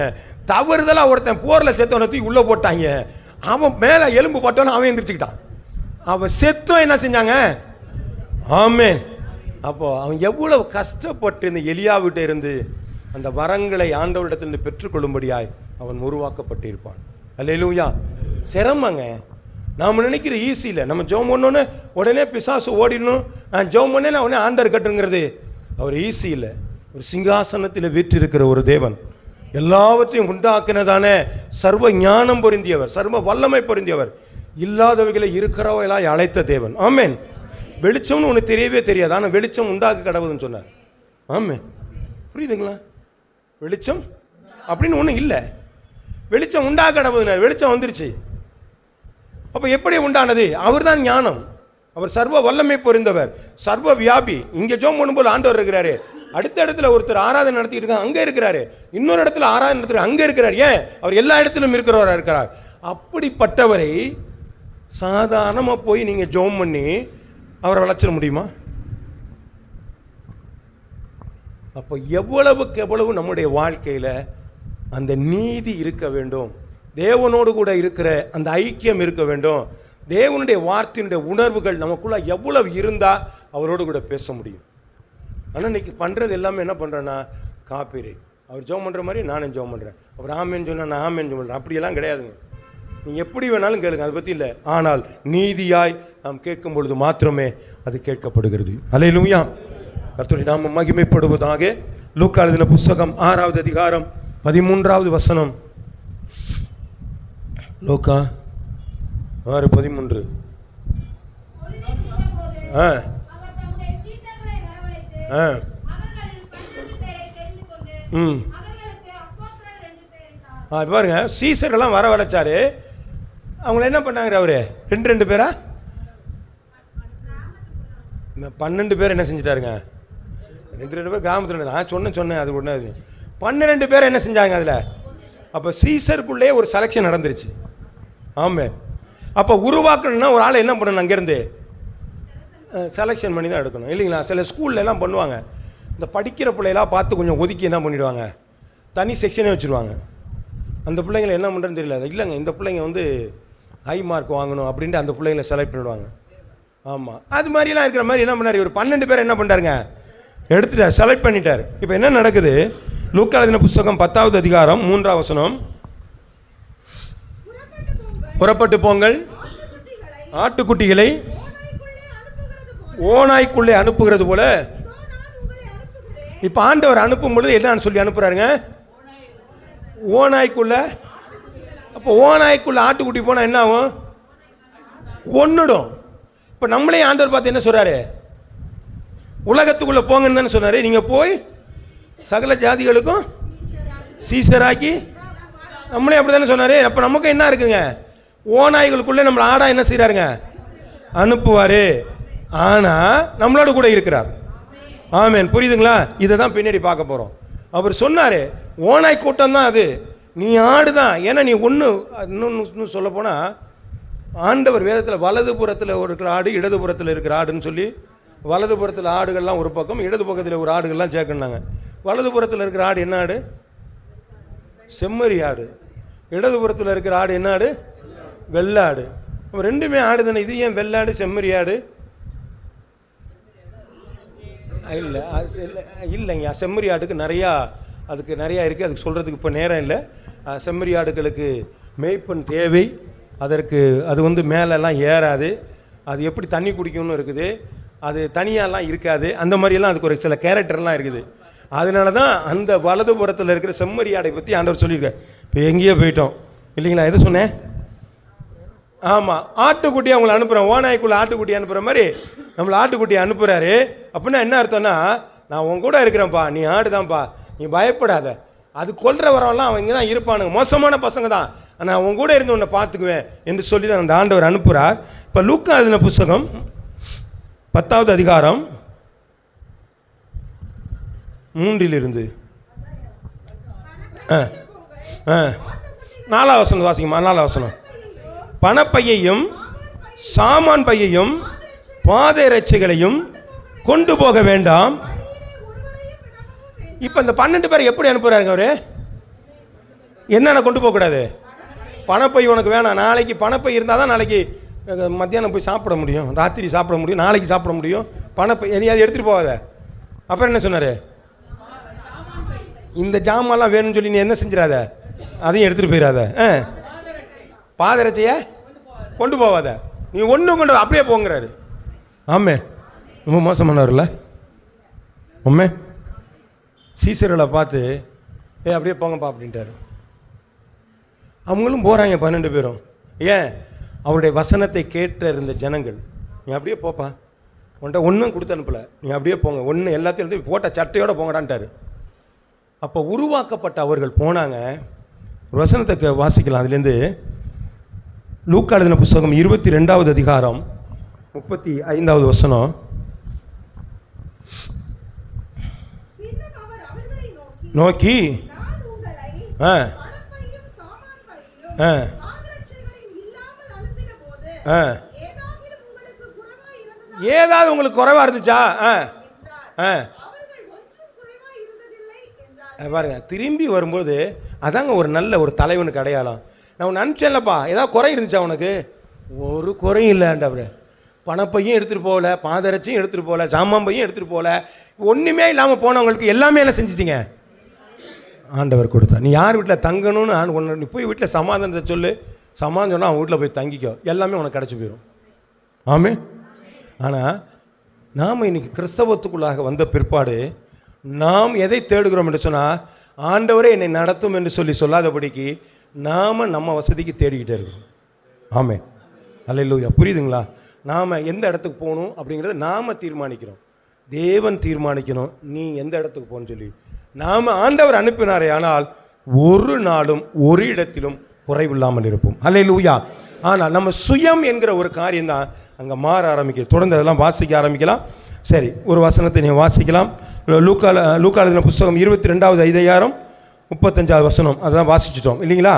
A: தவறுதலாக ஒருத்தன் போரில் செத்தவனை தூக்கி உள்ளே போட்டாங்க. அவன் மேலே எலும்பு பட்டவன அவன் எந்திரிச்சுக்கிட்டான். அவன் செத்தும் என்ன செஞ்சாங்க? ஆமென். அப்போது அவன் எவ்வளவு கஷ்டப்பட்டு இந்த எலியாவிட்ட இருந்து அந்த வரங்களை ஆண்டவரிடத்தில் பெற்றுக்கொள்ளும்படியாய் அவன் உருவாக்கப்பட்டிருப்பான். அல்லேலூயா. சிரமங்க. நாம் நினைக்கிற ஈஸி இல்லை. நம்ம ஜெபம் பண்ணோன்னு உடனே பிசாசு ஓடிடணும், நான் ஜெபம் பண்ணேன் உடனே ஆண்டவர் கட்டுங்கிறது அவர் ஈஸி இல்லை. ஒரு சிங்காசனத்தில் வீற்றிருக்கிற ஒரு தேவன், எல்லாவற்றையும் உண்டாக்கினதான சர்வ ஞானம் பொருந்தியவர், சர்வ வல்லமை பொருந்தியவர், இல்லாதவைகளை இருக்கிறவைகளாய் அழைத்த தேவன். ஆமென். வெளிச்சம்னு ஒன்று தெரியவே தெரியாது, ஆனால் வெளிச்சம் உண்டாக்க கடவுள்னு சொன்னார். ஆமென். புரியுதுங்களா? வெளிச்சம் அப்படின்னு ஒன்றும் இல்லை, வெளிச்சம் உண்டாக்க கடவுள்னார். வெளிச்சம் வந்துருச்சு. அப்போ எப்படி உண்டானது? அவர் தான் ஞானம். அவர் சர்வ வல்லமை பொருந்தவர், சர்வ வியாபி. இங்கே ஜோம் பண்ணும்போது ஆண்டவர் இருக்கிறாரு. அடுத்த இடத்துல ஒருத்தர் ஆராதனை நடத்திட்டு இருக்காங்க, அங்கே இருக்கிறாரு. இன்னொரு இடத்துல ஆராதனை நடத்துகிறார், அங்கே இருக்கிறார். ஏன்? அவர் எல்லா இடத்திலும் இருக்கிறவராக இருக்கிறார். அப்படிப்பட்டவரை சாதாரணமாக போய் நீங்கள் ஜோம் பண்ணி அவரை வளர்ச்சிட முடியுமா? அப்போ எவ்வளவுக்கு எவ்வளவு நம்முடைய வாழ்க்கையில் அந்த நீதி இருக்க வேண்டும், தேவனோடு கூட இருக்கிற அந்த ஐக்கியம் இருக்க வேண்டும், தேவனுடைய வார்த்தையினுடைய உணர்வுகள் நமக்குள்ள எவ்வளவு இருந்தால் அவரோடு கூட பேச முடியும். ஆனால் இன்னைக்கு பண்ணுறது எல்லாமே என்ன பண்ணுறேன்னா காப்பீரை. அவர் ஜெபம் பண்ணுற மாதிரி நானும் ஜெபம் பண்ணுறேன், அவர் ஆமேன்னு சொன்னால் நான் ஆமேன்னு ஜெபம் பண்ணுறேன். அப்படியெல்லாம் கிடையாதுங்க. நீங்கள் எப்படி வேணாலும் கேளுங்க, அதை பற்றி இல்லை. ஆனால் நீதியாய் நாம் கேட்கும் பொழுது மாத்திரமே அது கேட்கப்படுகிறது. அல்லேலூயா. கர்த்தருடைய நாமம் மகிமைப்படுவதாக. லூக்கா எழுதின புஸ்தகம் 6வது அதிகாரம் 13வது வசனம். லூக்கா 6:13. பாருங்க, சீசர்கள்லாம் வரவழைச்சாரு. அவங்கள என்ன பண்ணாங்க? அவரு 2 பேரா 12 பேர் என்ன செஞ்சிட்டாருங்க? 2 பேர் கிராமத்தில் நான் சொன்னேன் அது ஒன்று. 12 பேர் என்ன செஞ்சாங்க அதில்? அப்போ சீசருக்குள்ளே ஒரு செலெக்ஷன் நடந்துருச்சு. ஆமே. அப்போ உருவாக்கணும்னா ஒரு ஆளை என்ன பண்ணணும்? அங்கேருந்து செலெக்ஷன் பண்ணி தான் எடுக்கணும், இல்லைங்களா? சில ஸ்கூல்லலாம் பண்ணுவாங்க, இந்த படிக்கிற பிள்ளைகளாக பார்த்து கொஞ்சம் ஒதுக்கி என்ன பண்ணிவிடுவாங்க, தனி செக்ஷனே வச்சுருவாங்க. அந்த பிள்ளைங்களை என்ன பண்ணுறதுன்னு தெரியல. இல்லைங்க, இந்த பிள்ளைங்க வந்து ஹை மார்க் வாங்கணும் அப்படின்ட்டு அந்த பிள்ளைங்களை செலக்ட் பண்ணிவிடுவாங்க. ஆமாம், அது மாதிரிலாம் இருக்கிற மாதிரி என்ன பண்ணார்? ஒரு 12 பேர் என்ன பண்ணுறாருங்க? எடுத்துட்டார், செலக்ட் பண்ணிட்டார். இப்போ என்ன நடக்குது? லூக்கா எழுதின புஸ்தகம் 10வது அதிகாரம் 3வது வசனம். புறப்பட்டு போங்கள், ஆட்டுக்குட்டிகளை ஓநாய்க்குள்ளே அனுப்புகிறது போல. இப்போ ஆண்டவர் அனுப்பும் பொழுது என்னன்னு சொல்லி அனுப்புறாருங்க? ஓநாய்க்குள்ள. அப்போ ஓநாய்க்குள்ள ஆட்டுக்குட்டி போனால் என்ன ஆகும்? கொன்னுடும். இப்போ நம்மளே ஆண்டவர் பார்த்து என்ன சொல்றாரு? உலகத்துக்குள்ளே போங்கன்னு தானே சொன்னார். நீங்கள் போய் சகல ஜாதிகளுக்கும் சீசராக்கி, நம்மளே அப்படி தானே சொன்னார். அப்போ நமக்கு என்ன இருக்குங்க? ஓநாய்களுக்குள்ளே நம்மளை ஆடா என்ன செய்கிறாருங்க? அனுப்புவார். ஆனால் நம்மளோட கூட இருக்கிறார். ஆமேன். புரியுதுங்களா? இதை தான் பின்னாடி பார்க்க போகிறோம். அவர் சொன்னார், ஓநாய் கூட்டம் தான் அது, நீ ஆடு தான். ஏன்னா நீ இன்னும் சொல்ல போனால் ஆண்டவர் வேதத்தில் வலது புறத்தில் இருக்கிற ஆடு, இடது புறத்தில் இருக்கிற ஆடுன்னு சொல்லி, வலது புறத்தில் ஆடுகள்லாம் ஒரு பக்கம், இடது பக்கத்தில் ஒரு ஆடுகள்லாம் சேர்க்கணுனாங்க. வலது புறத்தில் இருக்கிற ஆடு என்ன ஆடு? செம்மறி ஆடு. இடது புறத்தில் இருக்கிற ஆடு என்ன ஆடு? வெள்ளாடு. ரெண்டுமே ஆடு தானே. இது ஏன் வெள்ளாடு செம்மறி ஆடு? இல்லைங்க, செம்மறி ஆட்டுக்கு அதுக்கு நிறையா இருக்குது. அதுக்கு சொல்கிறதுக்கு இப்போ நேரம் இல்லை. செம்மறி ஆடுகளுக்கு மேய்ப்பன் தேவை. அது வந்து மேலெல்லாம் ஏறாது. அது எப்படி தண்ணி குடிக்கும்னு இருக்குது. அது தனியாலாம் இருக்காது. அந்த மாதிரியெல்லாம் அதுக்கு ஒரு சில கேரக்டர்லாம் இருக்குது. அதனால தான் அந்த வலது புறத்தில் இருக்கிற செம்மறி ஆடை பற்றி ஆண்டவர் சொல்லியிருக்கார். இப்போ எங்கேயோ போயிட்டோம் இல்லைங்களா? எதை சொன்னேன்? ஆமாம், ஆட்டுக்குட்டி அவங்களை அனுப்புகிறேன். ஓநாய்க்குள்ளே ஆட்டுக்குட்டி அனுப்புகிற மாதிரி நம்மளை ஆட்டுக்குட்டி அனுப்புகிறாரு. அப்படின்னா என்ன அர்த்தம்னா, நான் உன் கூட இருக்கிறேன்ப்பா, நீ ஆடுதான்ப்பா, நீ பயப்படாத. அது கொல்ற வரவெல்லாம் அவங்க தான் இருப்பானுங்க, மோசமான பசங்க தான், நான் உன் கூட இருந்து உன்னை பார்த்துக்குவேன் என்று சொல்லி தான் அந்த ஆண்டவர் அனுப்புகிறார். இப்போ லூக்கா எழுதின புஸ்தகம் 10வது அதிகாரம் 3 4வது வசனம் வாசிக்குமா? 4வது வசனம். பணப்பையையும் சாமான் பையையும் பாதை இறைச்சிகளையும் கொண்டு போக வேண்டாம். இப்போ இந்த 12 பேர் எப்படி அனுப்புகிறாருங்க? அவரு என்னென்ன கொண்டு போகக்கூடாது? பணப்பை உனக்கு வேணாம். நாளைக்கு பணப்பை இருந்தால் தான் நாளைக்கு மத்தியானம் போய் சாப்பிட முடியும், ராத்திரி சாப்பிட முடியும், நாளைக்கு சாப்பிட முடியும். பணப்பை எதையாவது எடுத்துகிட்டு போகாத. அப்புறம் என்ன சொன்னார்? இந்த ஜாமான்லாம் வேணும்னு சொல்லி நீ என்ன செஞ்சிடாத, அதையும் எடுத்துகிட்டு போயிடாத. பாதரட்சையை கொண்டு போவாத, நீ ஒன்றும் கொண்டு அப்படியே போங்கிறாரு. ஆமே, ரொம்ப மோசமானவர்ல. உண்மை சீசர்களை பார்த்து அப்படியே போங்கப்பா அப்படின்ட்டாரு. அவங்களும் போகிறாங்க 12 பேரும். ஏன்? அவருடைய வசனத்தை கேட்டு இருந்த ஜனங்கள், நீ அப்படியே போப்பா, உன்ட்ட ஒன்றும் கொடுத்து அனுப்பலை, நீ அப்படியே போங்க, ஒன்று எல்லாத்தையும் எழுதி போட்ட சட்டையோடு போங்கடான்ட்டார். அப்போ உருவாக்கப்பட்ட அவர்கள் போனாங்க. வசனத்தை வாசிக்கலாம். அதுலேருந்து லூக்கா எழுதின புஸ்தகம் 22வது அதிகாரம் 35வது வசனம். நோக்கி ஏதாவது உங்களுக்கு குறைவா இருந்துச்சா? பாருங்க, திரும்பி வரும்போது அதாங்க ஒரு நல்ல ஒரு தலைவனுக்கு அடையாளம். நான் உன்னை அனுப்பிச்சேன்லப்பா, ஏதாவது குறை இருந்துச்சா உனக்கு? ஒரு குறையும் இல்லைண்டவர். பணப்பையும் எடுத்துகிட்டு போகல, பாதரட்சியும் எடுத்துகிட்டு போகல, சாமான் பையும் எடுத்துகிட்டு போகல, ஒன்றுமே இல்லாமல் போனவங்களுக்கு எல்லாமே என்ன செஞ்சிச்சிங்க? ஆண்டவர் கொடுத்தா. நீ யார் வீட்டில் தங்கணும்னு ஒன்று, நீ போய் வீட்டில் சமாதானத்தை சொல்லு, சமாதானம் சொன்னால் அவன் வீட்டில் போய் தங்கிக்கோ, எல்லாமே உனக்கு கிடச்சி போயிடும். ஆமே. ஆனால் நாம் இன்றைக்கி கிறிஸ்தவத்துக்குள்ளாக வந்த பிற்பாடு நாம் எதை தேடுகிறோம் என்று சொன்னால், ஆண்டவரே என்னை நடத்தும் என்று சொல்லி சொல்லாதபடிக்கு நாம் நம்ம வசதிக்கு தேடிக்கிட்டே இருக்கிறோம். ஆமென், அல்லேலூயா. புரியுதுங்களா? நாம் எந்த இடத்துக்கு போகணும் அப்படிங்கிறத நாம் தீர்மானிக்கிறோம். தேவன் தீர்மானிக்கணும் நீ எந்த இடத்துக்கு போகணும்னு சொல்லி. நாம் ஆண்டவர் அனுப்பினாரே, ஆனால் ஒரு நாளும் ஒரு இடத்திலும் குறைவில்லாமல் இருப்போம். அல்லேலூயா. ஆனால் நம்ம சுயம் என்கிற ஒரு காரியம்தான் அங்கே மாற ஆரம்பிக்குது. தொடர்ந்து அதெல்லாம் வாசிக்க ஆரம்பிக்கலாம். சரி, ஒரு வசனத்தை நீங்கள் வாசிக்கலாம். லூக்கா எழுதின புஸ்தகம் 22வது அதிகாரம் 35வது வசனம், அதான் வாசிச்சிட்டோம் இல்லைங்களா?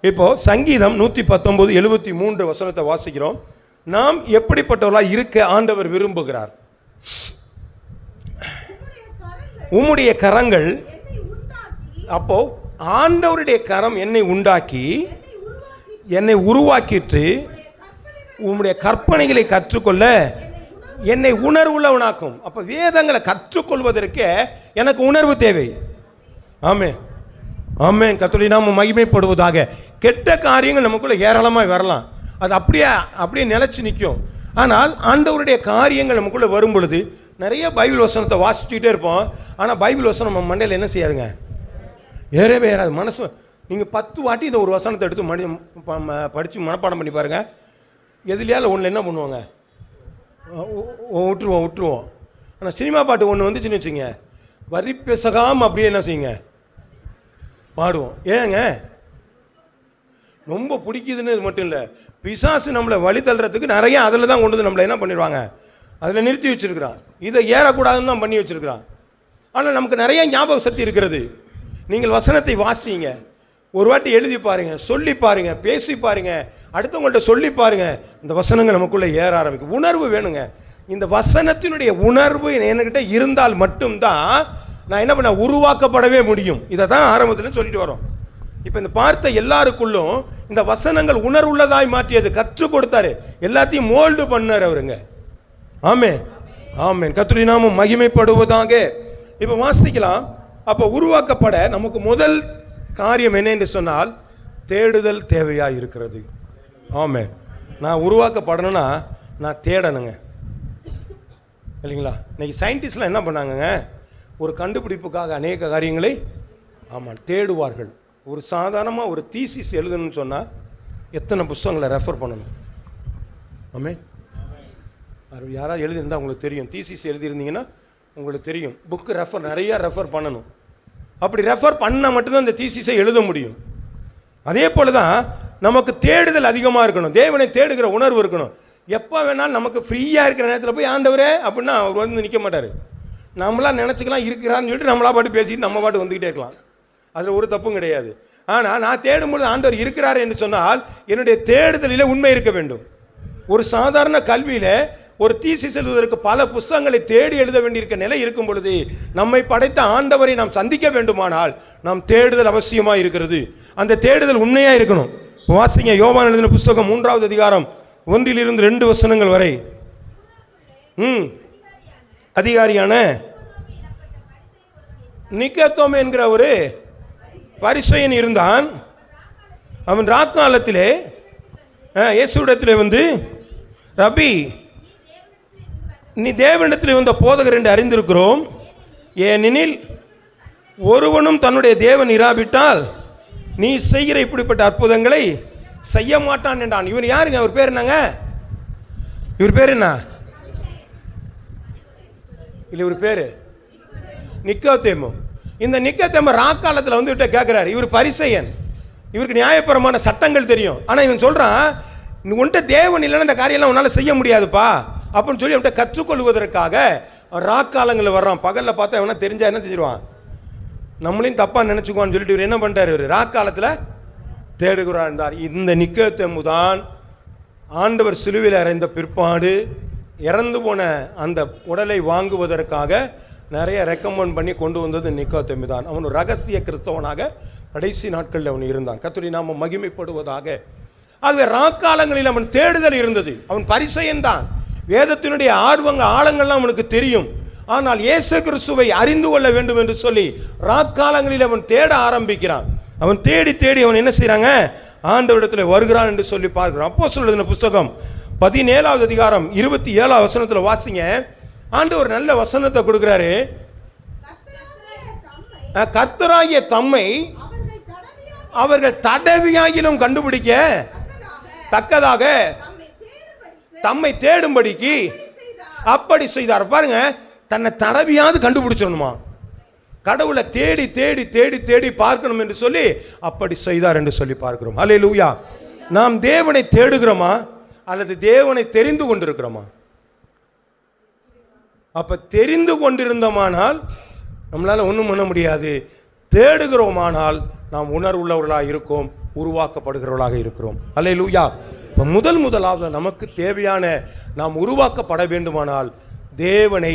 A: இப்போது சங்கீதம் 119 73 வசனத்தை வாசிக்கிறோம். நாம் எப்படிப்பட்டவர்களாக இருக்க ஆண்டவர் விரும்புகிறார். உம்முடைய கரங்கள், அப்போ ஆண்டவருடைய கரம் என்னை உண்டாக்கி என்னை உருவாக்கிட்டு உம்முடைய கற்பனைகளை கற்றுக்கொள்ள என்னை உணர்வுள்ளவனாக்கும். அப்போ வேதங்களை கற்றுக்கொள்வதற்கு எனக்கு உணர்வு தேவை. ஆமென், ஆமென். கர்த்தருடைய நாமம் மகிமைப்படுவதாக. கெட்ட காரியங்கள் நமக்குள்ள ஏராளமாக வரலாம், அது அப்படியே நிலைச்சு நிற்கும். ஆனால் ஆண்டவருடைய காரியங்கள் நமக்குள்ளே வரும் பொழுது நிறைய பைபிள் வசனத்தை வாசிச்சுக்கிட்டே இருப்போம். ஆனால் பைபிள் வசனம் நம்ம மண்டையில் என்ன செய்யாதுங்க, ஏறவே ஏறாது. மனசு நீங்கள் 10 வாட்டி இந்த ஒரு வசனத்தை எடுத்து படித்து மனப்பாடம் பண்ணி பாருங்கள். எதுலையால் ஒன்றில் என்ன பண்ணுவாங்க, விட்டுருவோம். ஆனால் சினிமா பாட்டு ஒன்று வந்துச்சுன்னு வச்சுங்க, வரி பேசகாமல் அப்படியே என்ன செய்யுங்க, பாடுவோம். ஏங்க, ரொம்ப பிடிக்குதுன்னு இது மட்டும் இல்லை, பிசாசு நம்மளை வழி தள்ளுறதுக்கு நிறைய அதில் தான் கொண்டு வந்து நம்மளை என்ன பண்ணிடுவாங்க, அதில் நிறுத்தி வச்சுருக்கிறான். இதை ஏறக்கூடாதுன்னு தான் பண்ணி வச்சுருக்கிறான். ஆனால் நமக்கு நிறைய ஞாபக சக்தி இருக்கிறது. நீங்கள் வசனத்தை வாசிங்க, ஒரு வாட்டி எழுதி பாருங்கள், சொல்லி பாருங்கள், பேசி பாருங்கள், அடுத்தவங்கள்ட்ட சொல்லி பாருங்கள். இந்த வசனங்கள் நமக்குள்ளே ஏற ஆரம்பிக்கும். உணர்வு வேணுங்க. இந்த வசனத்தினுடைய உணர்வு என்கிட்ட இருந்தால் மட்டும்தான் நான் என்ன பண்ண உருவாக்கப்படவே முடியும். இதை தான் ஆரம்பத்தில் சொல்லிட்டு வரோம். இப்போ இந்த பார்த்த எல்லாருக்குள்ளும் இந்த வசனங்கள் உணர்வுள்ளதாய் மாற்றியது, கற்றுக் கொடுத்தாரு, எல்லாத்தையும் மோல்டு பண்ணார் அவருங்க. ஆமென், ஆமென். கர்த்தருடைய நாமம் மகிமைப்படுவதாக. இப்போ வாசிக்கலாம். அப்போ உருவாக்கப்பட நமக்கு முதல் காரியம் என்ன என்று சொன்னால், தேடுதல் தேவையாக இருக்கிறது. ஆமென். நான் உருவாக்கப்படணும்னா நான் தேடணுங்க, இல்லைங்களா? இன்னைக்கு சயின்டிஸ்ட்லாம் என்ன பண்ணாங்கங்க, ஒரு கண்டுபிடிப்புக்காக அநேக காரியங்களை தேடுவார்கள். ஒரு சாதாரணமாக ஒரு தீசிஸ் எழுதணும்னு சொன்னால் எத்தனை புஸ்தகங்களை ரெஃபர் பண்ணணும். ஆமென். யாராவது எழுதியிருந்தால் உங்களுக்கு தெரியும். தீசிஸ் எழுதியிருந்தீங்கன்னா உங்களுக்கு தெரியும். புக்கு நிறையா ரெஃபர் பண்ணணும். அப்படி ரெஃபர் பண்ணால் மட்டும்தான் இந்த தீசிஸை எழுத முடியும். அதே போல் தான் நமக்கு தேடுதல் அதிகமாக இருக்கணும். தேவனை தேடுகிற உணர்வு இருக்கணும். எப்போ வேணாலும் நமக்கு ஃப்ரீயாக இருக்கிற நேரத்தில் போய் ஆண்டவரே அப்படின்னா அவர் வந்து நிற்க மாட்டார். நம்மளாம் நினச்சிக்கலாம் இருக்கிறான்னு சொல்லிட்டு நம்மளா பாட்டு பேசிட்டு நம்ம பாட்டு வந்துக்கிட்டே இருக்கலாம். அதில் ஒரு தப்பும் கிடையாது. ஆனால் நான் தேடும்போது ஆண்டவர் இருக்கிறார் என்று சொன்னால் என்னுடைய தேடுதலில் உண்மை இருக்க வேண்டும். ஒரு சாதாரண கல்வியில் ஒரு தீசிஸ் எழுதுவதற்கு பல புஸ்தகங்களை தேடி எழுத வேண்டியிருக்க நிலை இருக்கும் பொழுது நம்மை படைத்த ஆண்டவரை நாம் சந்திக்க வேண்டுமானால் நாம் தேடுதல் அவசியமாக இருக்கிறது. அந்த தேடுதல் உண்மையாக இருக்கணும். வாசிங்க, யோவான் எழுதின புஸ்தகம் 3வது அதிகாரம் 1 to 2 வசனங்கள் வரை. அதிகாரியான நிக்கதோம் என்கிற ஒரு பரிசேயன் இருந்தான். அவன் ராக்காலத்திலே இயேசுவிடத்திலே வந்து, ரபி, நீ தேவனிடத்தில் வந்த போதகர் என்று அறிந்திருக்கிறோம். ஏனெனில் ஒருவனும் தன்னுடைய தேவன் இராவிட்டால் நீ செய்கிற இப்படிப்பட்ட அற்புதங்களை செய்ய மாட்டான் என்றான். இவர் யாருங்க? அவர் பேர் என்னங்க? இவர் பேர் என்ன இல்லை, இவர் பேர் நிக்கதேமு. இந்த நிக்கதேமு ராக்காலத்தில் வந்து விட்ட கேட்குறாரு. இவர் பரிசேயன், இவருக்கு நியாயபரமான சட்டங்கள் தெரியும். ஆனால் இவன் சொல்கிறான், உன்கிட்ட தேவன் இல்லைன்னா இந்த காரியம்லாம் உன்னால் செய்ய முடியாதுப்பா அப்படின்னு சொல்லி அவன்கிட்ட கற்றுக்கொள்வதற்காக ராக்காலங்களில் வர்றான். பகலில் பார்த்தா எவனா தெரிஞ்சா என்ன செஞ்சிருவான், நம்மளையும் தப்பாக நினச்சிக்குவான்னு சொல்லிட்டு இவர் என்ன பண்ணிட்டார், இவர் ராக்காலத்தில் தேடுகிறார் இருந்தார். இந்த நிக்கதேமு தான் ஆண்டவர் சிலுவையில் அறைந்த பிற்பாடு இறந்து போன அந்த உடலை வாங்குவதற்காக நிறைய ரெக்கமெண்ட் பண்ணி கொண்டு வந்தது நிக்கதேமு தான். அவன் ஒரு ரகசிய கிறிஸ்தவனாக கடைசி நாட்களில் அவன் இருந்தான். கர்த்தருடைய நாமம் மகிமைப்படுவதாக. ஆகவே ராக்காலங்களில் அவன் தேடுதல் இருந்தது. அவன் பரிசேயன் தான். வேதத்தினுடைய ஆழங்கள்லாம் அவனுக்கு தெரியும். ஆனால் இயேசு கிறிஸ்துவை அறிந்து கொள்ள வேண்டும் என்று சொல்லி ராக்காலங்களில் அவன் தேட ஆரம்பிக்கிறான். அவன் தேடி தேடி அவன் என்ன செய்கிறாங்க, ஆண்டவரிடத்தில் வருகிறான் என்று சொல்லி பார்க்கிறான். அப்போஸ்தலர் புஸ்தகம் 17வது அதிகாரம் 27வது வசனத்தில் வாசிங்க. ஆண்டவர் நல்ல வசனத்தை கொடுக்குறாரு. கர்த்தராகிய தம்மை அவர்கள் தடவியாகிலும் கண்டுபிடிக்க தக்கதாக தம்மை தேடும்படிக்கு அப்படி செய்தார். பாருங்க, தன்னை தடவியாவது கண்டுபிடிச்சிடணுமா, கடவுளை தேடி தேடி தேடி தேடி பார்க்கணும் என்று சொல்லி அப்படி செய்தார் என்று சொல்லி பார்க்கிறோம். அல்லேலூயா. நாம் தேவனை தேடுகிறோமா அல்லது தேவனை தெரிந்து கொண்டிருக்கிறோமா? அப்ப தெரிந்து கொண்டிருந்தோமானால் நம்மளால ஒன்றும் பண்ண முடியாது. தேடுகிறோமானால் நாம் உணர்வுள்ளவர்களாக இருக்கோம், உருவாக்கப்படுகிறவர்களாக இருக்கிறோம். அல்லேலூயா. இப்போ முதலாவது நமக்கு தேவையான நாம் உருவாக்கப்பட வேண்டுமானால் தேவனை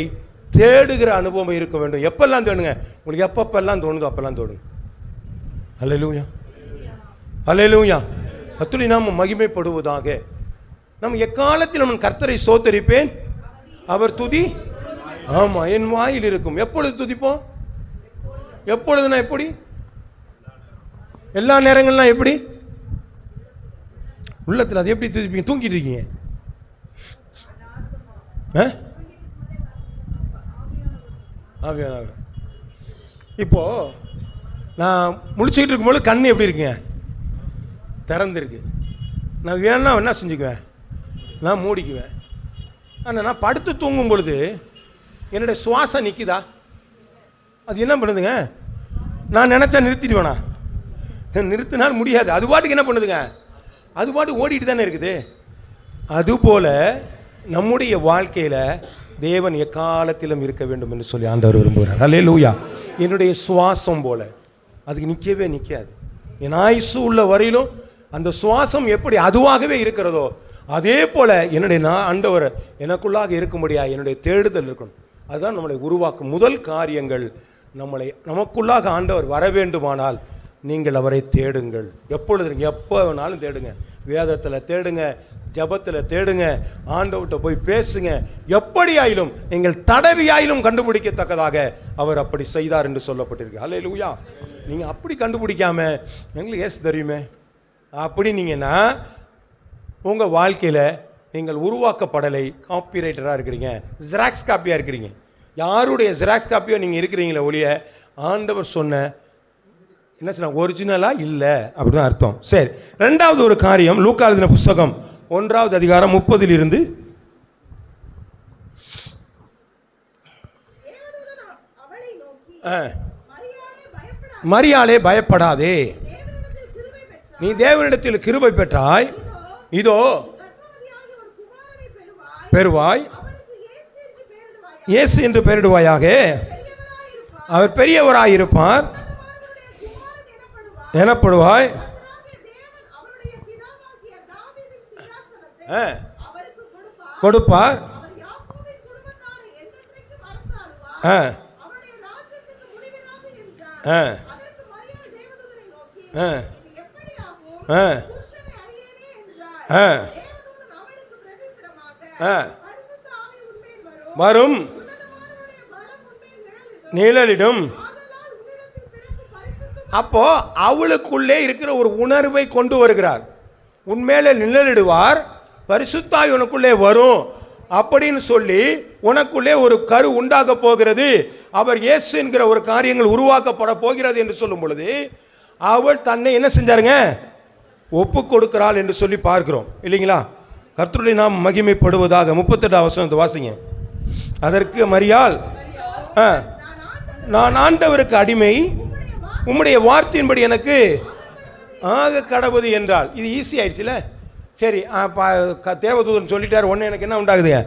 A: தேடுகிற அனுபவம் இருக்க வேண்டும். எப்பெல்லாம் தேடுங்க, உங்களுக்கு எப்பப்பெல்லாம் தோணுதோ அப்பெல்லாம் தோணுங்க. அல்லேலூயா, அல்லேலூயா. கர்த்தருடைய நாமம் மகிமைப்படுவதாக. நம்ம எக்காலத்தில் நம்ம கர்த்தரை ஸ்தோத்தரிப்பேன், அவர் துதி ஆமா என் வாயில் இருக்கும். எப்பொழுது துதிப்போம்? எப்பொழுதுனா எப்படி? எல்லா நேரங்கள்லாம் எப்படி? உள்ளத்தில் அது எப்படி துதிப்பீங்க? தூங்கிட்டு இருக்கீங்க. இப்போ நான் முழிச்சுக்கிட்டு இருக்கும்போது கண்ணு எப்படி இருக்குங்க? திறந்துருக்கு. நான் வேணா என்ன செஞ்சுக்குவேன், நான் மூடிக்குவேன். ஆனால் நான் படுத்து தூங்கும் பொழுது என்னுடைய சுவாசம் நிற்குதா? அது என்ன பண்ணுதுங்க? நான் நினச்சா நிறுத்திடுவேனா? நிறுத்தினால் முடியாது. அது பாட்டுக்கு என்ன பண்ணுதுங்க? அது பாட்டு ஓடிட்டு தானே இருக்குது. அதுபோல் நம்முடைய வாழ்க்கையில் தேவன் எக்காலத்திலும் இருக்க வேண்டும் என்று சொல்லி ஆண்டவர் விரும்புகிறார். அல்லேலூயா. என்னுடைய சுவாசம் போல அதுக்கு நிற்கவே நிற்காது. என் ஆயுசு உள்ள வரையிலும் அந்த சுவாசம் எப்படி அதுவாகவே இருக்கிறதோ அதே போல என்னுடைய ஆண்டவர் எனக்குள்ளாக இருக்கும்படியா என்னுடைய தேடுதல் இருக்கணும். அதுதான் நம்மளை உருவாக்கும் முதல் காரியங்கள். நமக்குள்ளாக ஆண்டவர் வர வேண்டுமானால் நீங்கள் அவரை தேடுங்கள். எப்பொழுது, எப்போ வேணாலும் தேடுங்க. வேதத்தில் தேடுங்க, ஜபத்தில் தேடுங்க, ஆண்டவர்கிட்ட போய் பேசுங்க. எப்படியாயிலும் நீங்கள் தடவியாயிலும் கண்டுபிடிக்கத்தக்கதாக அவர் அப்படி செய்தார் என்று சொல்லப்பட்டிருக்கு. அல்லேலூயா. நீங்கள் அப்படி கண்டுபிடிக்காம எங்களுக்கு ஏசு தெரியுமே அப்படின்னீங்கன்னா உங்கள் வாழ்க்கையில் நீங்கள் உருவாக்கப்படலை, காப்பிரைட்டராக இருக்கிறீங்க, ஜெராக்ஸ் காப்பியாக இருக்கிறீங்க. யாருடைய ஜெராக்ஸ் காப்பியோ நீங்கள் இருக்கிறீங்களே ஒழிய ஆண்டவர் சொன்ன என்ன சொன்ன ஒரிஜினலாக இல்லை அப்படிதான் அர்த்தம். சரி, ரெண்டாவது ஒரு காரியம், லூக்கா எழுதின புஸ்தகம் 1வது அதிகாரம் 30 மரியாளே பயப்படாதே, நீ தேவனிடத்தில் கிருபை பெற்றாய், இதோ பெறுவாய், இயேசு என்று பெயரிடுவாயாக, அவர் பெரியவராயிருப்பார் எனப்படுவாய், கொடுப்பார், வரும் நிழலிடும். அப்போ அவளுக்குள்ளே இருக்கிற ஒரு உணர்வை கொண்டு வருகிறார். உன்மேல நிழலிடுவார், பரிசுத்தாய் உனக்குள்ளே வரும் அப்படின்னு சொல்லி உனக்குள்ளே ஒரு கரு உண்டாக போகிறது. அவர் இயேசு என்கிற ஒரு காரியங்கள் உருவாக்கப்பட போகிறது என்று சொல்லும் பொழுது அவள் தன்னை என்ன செஞ்சாருங்க? ஒப்பு கொடுக்கிறாள் என்று சொல்லி பார்க்கிறோம் இல்லைங்களா? கர்த்தருடைய நாம் மகிமைப்படுவதாக. 38 வசனத்தை வாசிங்க. அதற்கு மரியாள், நான் ஆண்டவருக்கு அடிமை, உம்முடைய வார்த்தையின்படி எனக்கு ஆக கடவுது என்றால். இது ஈஸி ஆயிடுச்சுல. சரி, தேவதூதன் சொல்லிட்டார், ஒன்று எனக்கு என்ன உண்டாகுதுங்க?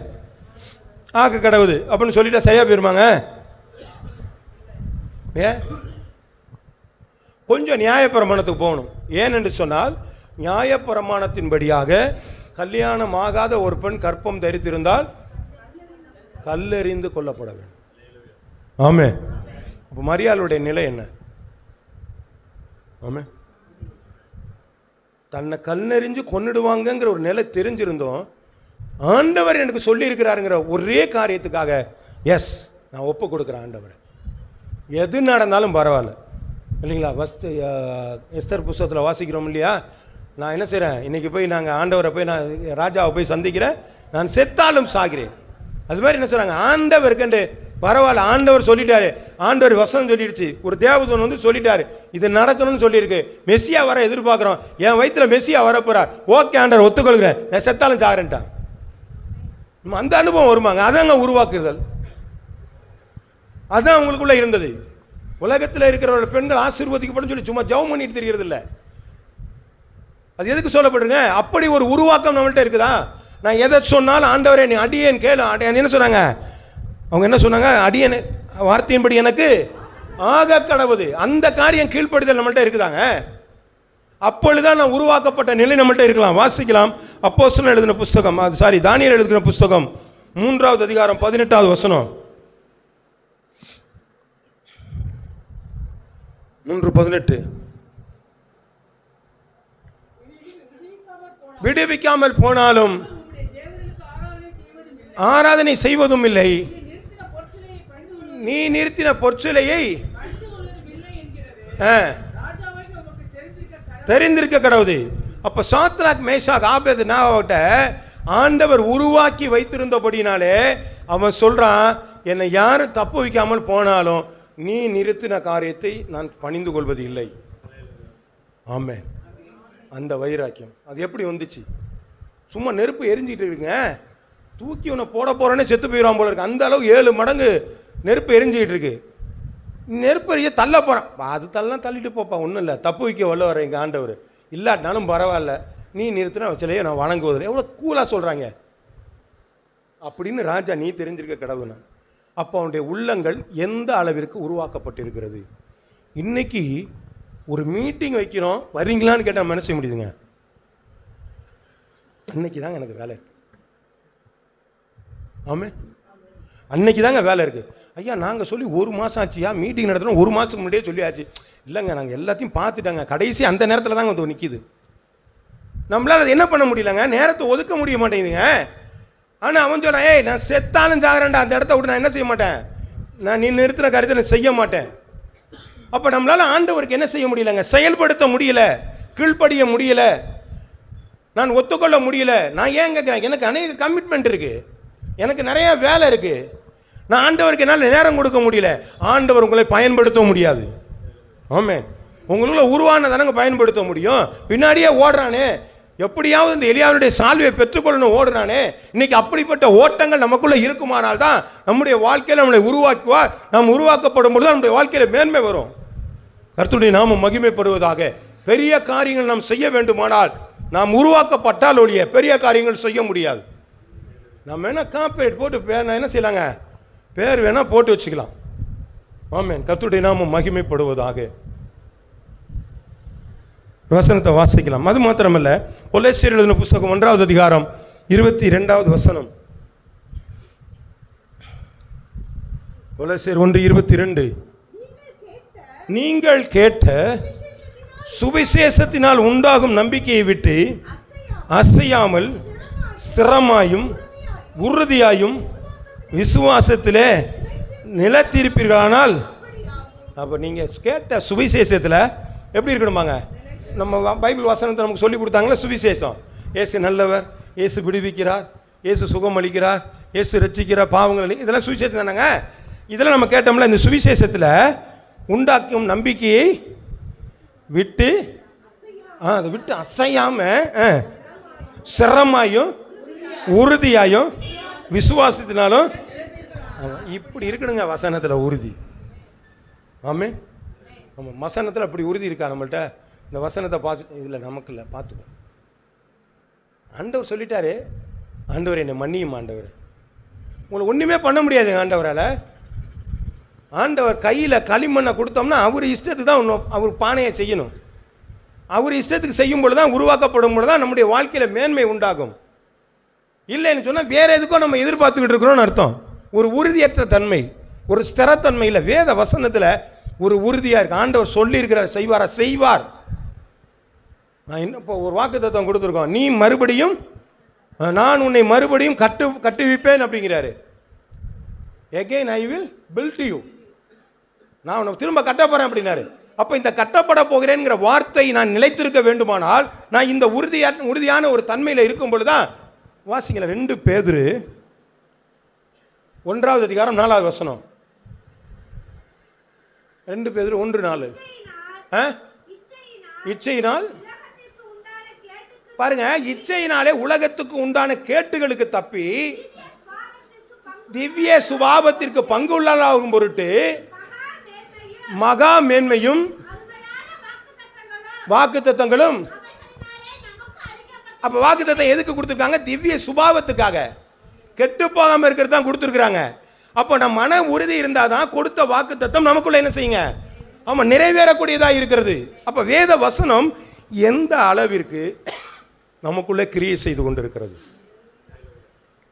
A: ஆக கடவுது அப்படின்னு சொல்லிட்டா சரியா போயிருமாங்க? கொஞ்சம் நியாயப்பிரமாணத்துக்கு போகணும். ஏனென்று சொன்னால் நியாயப்பிரமாணத்தின்படியாக கல்யாணம் ஆகாத ஒரு பெண் கற்பம் தரித்திருந்தால் கல்லெறிந்து கொல்லப்பட வேண்டும். ஆமே. அப்போ மரியாளுடைய நிலை என்ன? ஆமே. தன்னை கல்லெறிஞ்சு கொன்னிடுவாங்கங்கிற ஒரு நிலை தெரிஞ்சிருந்தோம். ஆண்டவர் எனக்கு சொல்லி இருக்கிறாருங்கிற ஒரே காரியத்துக்காக எஸ் நான் ஒப்பு கொடுக்குறேன் ஆண்டவர், எது நடந்தாலும் பரவாயில்ல இல்லைங்களா? எஸ்தர் புஸ்தகத்தில் வாசிக்கிறோம் இல்லையா? நான் என்ன செய்கிறேன், இன்றைக்கி போய் நாங்கள் ஆண்டவரை போய் நான் ராஜாவை போய் சந்திக்கிறேன், நான் செத்தாலும் சாகிறேன். அது மாதிரி என்ன சொல்கிறாங்க, ஆண்டவருக்கண்டு பரவாயில்ல, ஆண்டவர் சொல்லிட்டாரு, ஆண்டவர் வசனம் சொல்லிடுச்சு, ஒரு தேவதூதன் வந்து சொல்லிட்டாரு, இது நடக்கணும்னு சொல்லியிருக்கு, மெஸ்ஸியா வர எதிர்பார்க்குறோம், என் வயிற்றுல மெஸ்ஸியா வரப்போறார், ஓகே ஆண்டவர் ஒத்துக்கொள்கிறேன், நான் செத்தாலும் சாகிறேன்ட்டான். அந்த அனுபவம் வருமாங்க, அதாங்க உருவாக்குதல். அதுதான் அவங்களுக்குள்ள இருந்தது. உலகத்தில் இருக்கிற பெண்கள் ஆசீர்வதிக்கப்படும் சொல்லி சும்மா ஜெபம் பண்ணிட்டு தெரிகிறது இல்லை. அது எதுக்கு சொல்லப்படுங்க? அப்படி ஒரு உருவாக்கம் நம்மள்கிட்ட இருக்குதா? நான் எதை சொன்னாலும் ஆண்டவரே நீ அடியேன் கேளு. என்ன சொன்னாங்க அவங்க? என்ன சொன்னாங்க? அடியேன் வார்த்தையின்படி எனக்கு ஆக கடவுது. அந்த காரியம் கீழ்ப்படுதல் நம்மள்கிட்ட இருக்குதாங்க. அப்பொழுதுதான் நான் உருவாக்கப்பட்ட நிலை நம்மள்கிட்ட இருக்கலாம். வாசிக்கலாம், அப்போஸ்தலர் எழுதின புஸ்தகம், தானியேல் எழுதின புஸ்தகம் 3வது அதிகாரம் 18வது வசனம். 3:18. விடுவிக்காமல் போனாலும் ஆராதனை செய்வதும் இல்லை, நீ நிறுத்தின பொற்சிலையை தெரிந்திருக்க கடவுது. அப்ப சாத்ராக், மேஷாக், ஆபேத்நேகோவிட்ட ஆண்டவர் உருவாக்கி வைத்திருந்தபடினாலே அவன் சொல்றான், என்னை யாரும் தப்பு வைக்காமல் போனாலும் நீ நிறுத்தின காரியத்தை நான் பணிந்து கொள்வது இல்லை. ஆமென். அந்த வைராக்கியம் அது எப்படி வந்துச்சு? சும்மா நெருப்பு எரிஞ்சிட்டு இருக்குங்க, தூக்கி உன்னை போட போறேன்னே செத்து போயிடுவான் போல இருக்கு. அந்த அளவு 7 மடங்கு நெருப்பு எரிஞ்சிக்கிட்டு இருக்கு. நெருப்பு எரிய தள்ள போறான், அது தள்ளிட்டு போப்பா, ஒன்றும் இல்லை, தப்பு வைக்க வல்ல வர எங்கள் ஆண்டவர், இல்லாட்டினாலும் பரவாயில்ல, நீ நிறுத்தின வச்சலையே நான் வணங்குவதில்லை. எவ்வளோ கூலாக சொல்கிறாங்க அப்படின்னு. ராஜா, நீ தெரிஞ்சிருக்க கடவுள். அப்போ அவனுடைய உள்ளங்கள் எந்த அளவிற்கு உருவாக்கப்பட்டிருக்கிறது. இன்னைக்கு ஒரு மீட்டிங் வைக்கிறோம், வரீங்களான்னு கேட்டால் மனசு செய்ய முடியுதுங்க. அன்னைக்கு தாங்க எனக்கு வேலை இருக்கு. ஆமாம், அன்னைக்கு தாங்க வேலை இருக்கு. ஐயா நாங்கள் சொல்லி 1 மாதம் ஆச்சுயா, மீட்டிங் நடத்தணும் 1 மாதத்துக்கு முன்னாடியே சொல்லியாச்சு. இல்லைங்க, நாங்கள் எல்லாத்தையும் பார்த்துட்டாங்க, கடைசி அந்த நேரத்தில் தாங்க வந்து நிற்கிது. நம்மளால் அது என்ன பண்ண முடியலங்க, நேரத்தை ஒதுக்க முடிய மாட்டேங்குதுங்க. ஆனால் அவன் சொல்கிறான், ஏய் நான் செத்தாலும் சாகிறேன்டா, அந்த இடத்த விட்டு நான் என்ன செய்ய மாட்டேன், நான் நீ நிறுத்தின காரியத்தை நான் செய்ய மாட்டேன். அப்போ நம்மளால் ஆண்டவருக்கு என்ன செய்ய முடியலங்க, செயல்படுத்த முடியல, கீழ்ப்படிய முடியல, நான் ஒத்துக்கொள்ள முடியல. நான் ஏன் கேட்குறேன், எனக்கு அநேக கமிட்மெண்ட் இருக்குது, எனக்கு நிறைய வேலை இருக்குது, நான் ஆண்டவருக்கு என்னால் நேரம் கொடுக்க முடியல. ஆண்டவர் உங்களை பயன்படுத்த முடியாது. ஆமென். உங்களுக்குள்ள உருவானதானங்க பயன்படுத்த முடியும். பின்னாடியே ஓடுறானே, எப்படியாவது இந்த எலியாவுடைய சால்வையை பெற்றுக்கொள்ளணும் ஓடுறானே. இன்னைக்கு அப்படிப்பட்ட ஓட்டங்கள் நமக்குள்ள இருக்குமானால் தான் நம்முடைய வாழ்க்கையில் நம்மளை உருவாக்குவார். நாம் உருவாக்கப்படும் பொழுது நம்முடைய வாழ்க்கையில் மேன்மை வரும். கர்த்தருடைய நாமம் மகிமைப்படுவதாக. பெரிய காரியங்கள் நாம் செய்ய வேண்டுமானால் நாம் உருவாக்கப்பட்டால் ஒழிய பெரிய காரியங்கள் செய்ய முடியாது. நம்ம என்ன காப்பரேட் போட்டு என்ன செய்யலாங்க, பேர் வேணா போட்டு வச்சுக்கலாம். ஆமென். கர்த்தருடைய நாமம் மகிமைப்படுவதாக. வசனத்தை வாசிக்கலாம். அது மாத்திரமல்ல, கொலோசியர் எழுதின புஸ்தகம் 1வது அதிகாரம் 22வது வசனம். கொலோசியர் 1:22. நீங்கள் கேட்ட சுவிசேஷத்தினால் உண்டாகும் நம்பிக்கையை விட்டு அசையாமல் ஸ்திரமாயும் உறுதியாயும் விசுவாசத்திலே நிலைத்திருப்பீர்களானால், அப்போ நீங்கள் கேட்ட சுவிசேஷத்தில் எப்படி இருக்கணுமாங்க? நம்ம பைபிள் வசனத்தை நமக்கு சொல்லி கொடுத்தாங்களே சுவிசேஷம். இயேசு நல்லவர், இயேசு விடுவிக்கிறார், இயேசு சுகம் அளிக்கிறார், இயேசு ரட்சிக்கிறார், பாவங்கள், இதெல்லாம் சுவிசேஷம் தானேங்க. இதெல்லாம் நம்ம கேட்டோம்ல. இந்த சுவிசேஷத்தில் உண்டாக்கும் நம்பிக்கையை விட்டு அதை விட்டு அசையாமல் சிரமாயும் உறுதியாயும் விசுவாசத்தினாலும் இப்படி இருக்கணுங்க வசனத்தில் உறுதி. ஆமாம், நம்ம வசனத்தில் அப்படி உறுதி இருக்கா நம்மள்கிட்ட? இந்த வசனத்தை பார்த்து இதில் நமக்கு இல்லை, பார்த்துக்கோ. ஆண்டவர் சொல்லிட்டாரு, ஆண்டவர் என்னை மன்னியும் ஆண்டவர். உங்களை ஒன்றுமே பண்ண முடியாது ஆண்டவரால். ஆண்டவர் கையில் களிமண்ணை கொடுத்தோம்னா அவர் இஷ்டத்துக்கு தான் அவர் பானையை செய்யணும். அவர் இஷ்டத்துக்கு செய்யும் பொழுது தான், உருவாக்கப்படும் பொழுது தான் நம்முடைய வாழ்க்கையில் மேன்மை உண்டாகும். இல்லைன்னு சொன்னால் வேறு எதுக்கும் நம்ம எதிர்பார்த்துக்கிட்டு இருக்கிறோம்னு அர்த்தம். ஒரு உறுதியற்ற தன்மை, ஒரு ஸ்திரத்தன்மை இல்லை. வேத வசனத்தில் ஒரு உறுதியாக இருக்கு. ஆண்டவர் சொல்லியிருக்கிறார், செய்வாரா? செய்வார். நான் இன்னும் இப்போ ஒரு வாக்குத்தத்தம் கொடுத்துருக்கோம், நீ மறுபடியும், நான் உன்னை மறுபடியும் கட்டுவிப்பேன் அப்படிங்கிறாரு. Again I will build you, நான் உன்னை திரும்ப கட்ட போகிறேன் அப்படின்னாரு. அப்போ இந்த கட்டப்பட போகிறேங்கிற வார்த்தை நான் நிலைத்திருக்க வேண்டுமானால் நான் இந்த உறுதியான ஒரு தன்மையில் இருக்கும் பொழுதுதான். வாசிங்கள 2 பேதுரு 1வது அதிகாரம் 4வது வசனம். 2 பேதுரு 1:4. இச்சையினால் பாருங்க, இச்சையினாலே உலகத்துக்கு உண்டான கேட்டுகளுக்கு தப்பி திவ்ய சுபாவத்திற்கு பங்குள்ளதாகும் பொருட்டு மகா மேன்மையும் வாக்குத்தத்தங்களும். அப்ப வாக்குத்தத்தம் எதுக்கு கொடுத்துருக்காங்க? திவ்ய சுபாவத்துக்காக, கெட்டு போகாம இருக்கிறது தான் கொடுத்துருக்காங்க. அப்போ நம்ம மன உறுதி இருந்தாதான் கொடுத்த வாக்குத்தத்தம் நமக்குள்ள என்ன செய்யுங்க, ஆமா, நிறைவேறக்கூடியதாக இருக்கிறது. அப்ப வேத வசனம் எந்த அளவிற்கு நமக்குள்ளே கிரியை செய்து கொண்டு இருக்கிறது.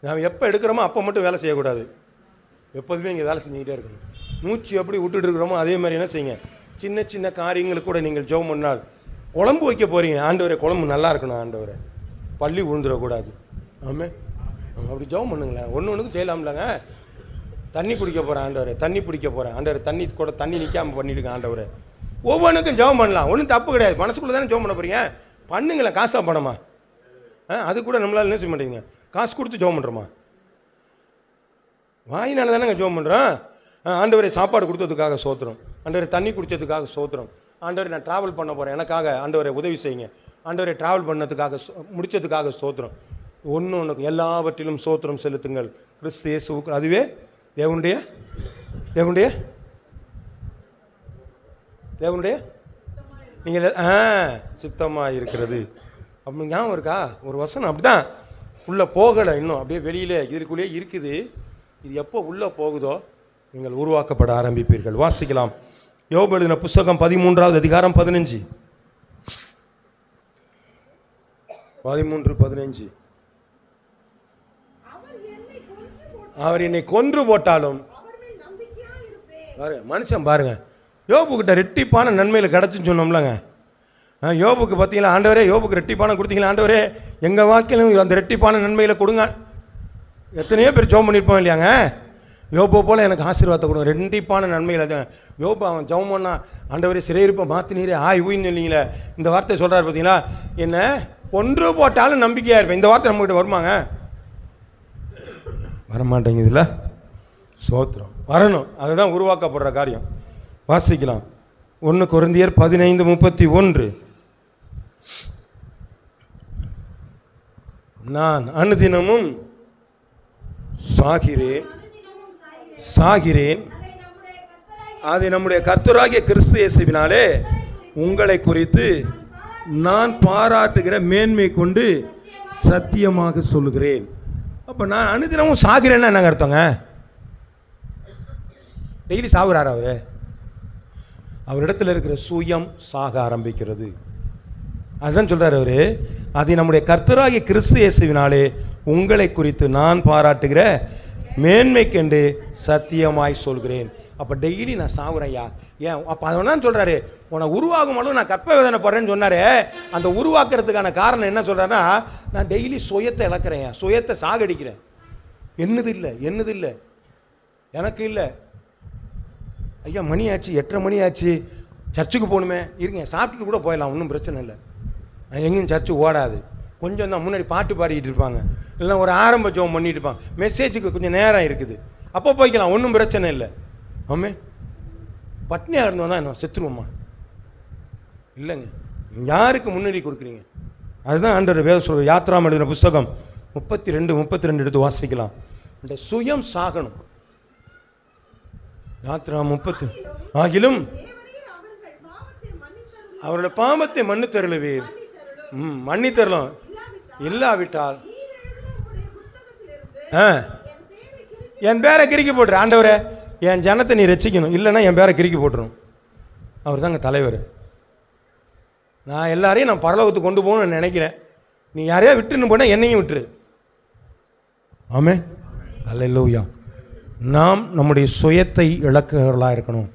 A: நாம் எப்போ எடுக்கிறோமோ அப்போ மட்டும் வேலை செய்யக்கூடாது, எப்போதுமே இங்கே வேலை செஞ்சுக்கிட்டே இருக்கணும். மூச்சு எப்படி விட்டுட்டு இருக்கிறோமோ அதே மாதிரி என்ன செய்யுங்க, சின்ன சின்ன காரியங்களுக்கு கூட நீங்கள் ஜெபம் பண்ணால், குழம்பு வைக்க போகிறீங்க, ஆண்டவரே குழம்பு நல்லா இருக்கணும், ஆண்டவரே பள்ளி விழுந்துடக்கூடாது, ஆமாம் அப்படி ஜெபம் பண்ணுங்களேன். ஒன்றுக்கும் செய்யலாம்லங்க. தண்ணி குடிக்க போகிறேன் ஆண்டவரே, தண்ணி பிடிக்க போகிறேன் ஆண்டவரே, தண்ணி கூட தண்ணி நிற்காமல் பண்ணிவிடுங்க ஆண்டவரே. ஒவ்வொன்றுக்கும் ஜெபம் பண்ணலாம், ஒன்றும் தப்பு கிடையாது. மனசுக்குள்ளே தானே ஜெபம் பண்ண போகிறீங்க, பண்ணுங்களேன். காசாக பணமா? அது கூட நம்மளால் என்ன செய்ய மாட்டேங்க, காசு கொடுத்து ஜெபம் பண்ணுறோமா? வாயினால தானேங்க ஜெபம் பண்ணுறோம். ஆண்டவரே சாப்பாடு கொடுத்ததுக்காக சோத்திரம், ஆண்டவரே தண்ணி குடித்ததுக்காக சோத்திரம், ஆண்டவரே நான் ட்ராவல் பண்ண போகிறேன் எனக்காக ஆண்டவரை உதவி செய்யுங்க, ஆண்டவரை ட்ராவல் பண்ணதுக்காக முடித்ததுக்காக சோத்திரம். ஒன்றுக்கு எல்லாவற்றிலும் சோத்திரம் செலுத்துங்கள் கிறிஸ்து இயேசுவுக்கு. அதுவே தேவனுடைய தேவனுடைய தேவனுடைய நீங்கள் சித்தமாக இருக்கிறது. அப்படி ஞாபகம் இருக்கா? ஒரு வசனம் அப்படிதான் உள்ளே போகலை, இன்னும் அப்படியே வெளியில் இதுக்குள்ளேயே இருக்குது. இது எப்போ உள்ளே போகுதோ நீங்கள் உருவாக்கப்பட ஆரம்பிப்பீர்கள். வாசிக்கலாம். யோபு எழுதின புஸ்தகம் 13வது அதிகாரம் 15. 13:15. அவர் என்னை கொன்று போட்டாலும் மனுஷன் பாருங்க, யோபுக்கிட்ட ரெட்டிப்பான நன்மையில் கிடச்சுன்னு சொன்னோம்லங்க. யோபுக்கு பார்த்தீங்களா, ஆண்டவரே யோபுக்கு ரெட்டிப்பான கொடுத்தீங்களா, ஆண்டவரே எங்கள் வாழ்க்கையிலும் அந்த ரெட்டிப்பான நன்மையில் கொடுங்க. எத்தனையோ பேர் ஜெபம் பண்ணியிருப்போம் இல்லையாங்க, யோபு போல் எனக்கு ஆசீர்வாதத்தை கொடுங்க, ரெண்டிப்பான நன்மையில். யோபு அவன் ஜெபம் பண்ணா, ஆண்டவரே சிறையிருப்ப மாற்றினீரே ஊயின்னு இல்லைங்களே, இந்த வார்த்தை சொல்கிறார் பார்த்தீங்களா, என்ன கொன்று போட்டாலும் நம்பிக்கையாக இருப்பேன். இந்த வார்த்தை நம்மகிட்ட வருமாங்க? வரமாட்டேங்குதுல்ல. சோத்திரம் வரணும், அதுதான் உருவாக்கப்படுற காரியம். வாசிக்கலாம். 1 கொரிந்தியர் 15:31. நான் அனுதினமும் சாகிறேன், அது நம்முடைய கர்த்தராகிய கிறிஸ்து இயேசுவினாலே உங்களை குறித்து நான் பாராட்டுகிற மேன்மை கொண்டு சத்தியமாக சொல்லுகிறேன். அப்போ நான் அனுதினமும் சாகிறேன்னா என்னங்க அர்த்தங்க? டெய்லி சாகுறாரு அவரு? அவரிடத்தில் இருக்கிற சுயம் சாக ஆரம்பிக்கிறது. அதுதான் சொல்றாரு அவரு, அது நம்முடைய கர்த்தராகிய கிறிஸ்து இயேசுவினாலே உங்களை குறித்து நான் பாராட்டுகிற மேன்மை கண்டு சத்தியமாய் சொல்கிறேன். அப்போ டெய்லி நான் சாகுறேன்யா. ஏன்? அப்போ அதனால சொல்கிறாரு, உன்னை உருவாகும் அளவு நான் கற்ப வேதனை படுறேன்னு சொன்னார். அந்த உருவாக்குறதுக்கான காரணம் என்ன சொல்கிறாருன்னா, நான் டெய்லி சுயத்தை இழக்கிறேன், சுயத்தை சாகடிக்கிறேன். என்னது இல்லை எனக்கு இல்லை. ஐயா மணி ஆச்சு, 8:30 மணி ஆச்சு, சர்ச்சுக்கு போகணுமே, இருங்க சாப்பிட்டுட்டு கூட போயிடலாம், ஒன்றும் பிரச்சனை இல்லை. எங்கேயும் சர்ச்சு ஓடாது, கொஞ்சம் தான் முன்னாடி பாட்டு பாடிக்கிட்டு இருப்பாங்க, இல்லைன்னா ஒரு ஆரம்ப ஜெபம் பண்ணிட்டு இருப்பாங்க, மெசேஜுக்கு கொஞ்சம் நேரம் இருக்குது, அப்போ போய்க்கலாம், ஒன்றும் பிரச்சனை இல்லை. ஆமே, பட்னியாக இருந்தோம் தான் என்ன செத்துருவோம்மா? இல்லைங்க, யாருக்கு முன்னுரிமை கொடுக்குறீங்க? அதுதான் ஆண்டவர் வேதம் சொல்கிறார். யாத்ராம் எழுதின புஸ்தகம் 32 எடுத்து வாசிக்கலாம். இந்த சுயம் சாகணும். யாத்ரா 30. ஆகிலும் அவரோட பாவத்தை மன்னித்தருளுவீர். மன்னித்தரலாம், இல்லாவிட்டால் என் பேரை கிறுக்கி போட்டுரு. ஆண்டவரே என் ஜனத்தை நீ ரட்சிக்கணும், இல்லைன்னா என் பேரை கிறுக்கி போட்டுரும். அவர் தாங்க தலைவர். நான் எல்லாரையும் நான் பரலோகத்துக்கு கொண்டு போகணும்னு நினைக்கிறேன், நீ யாரையா விட்டுன்னு போனால் என்னையும் விட்டுரு. ஆமென், அல்லேலூயா. நாம் நம்முடைய சுயத்தை இழக்கிறவர்களாக இருக்கணும்.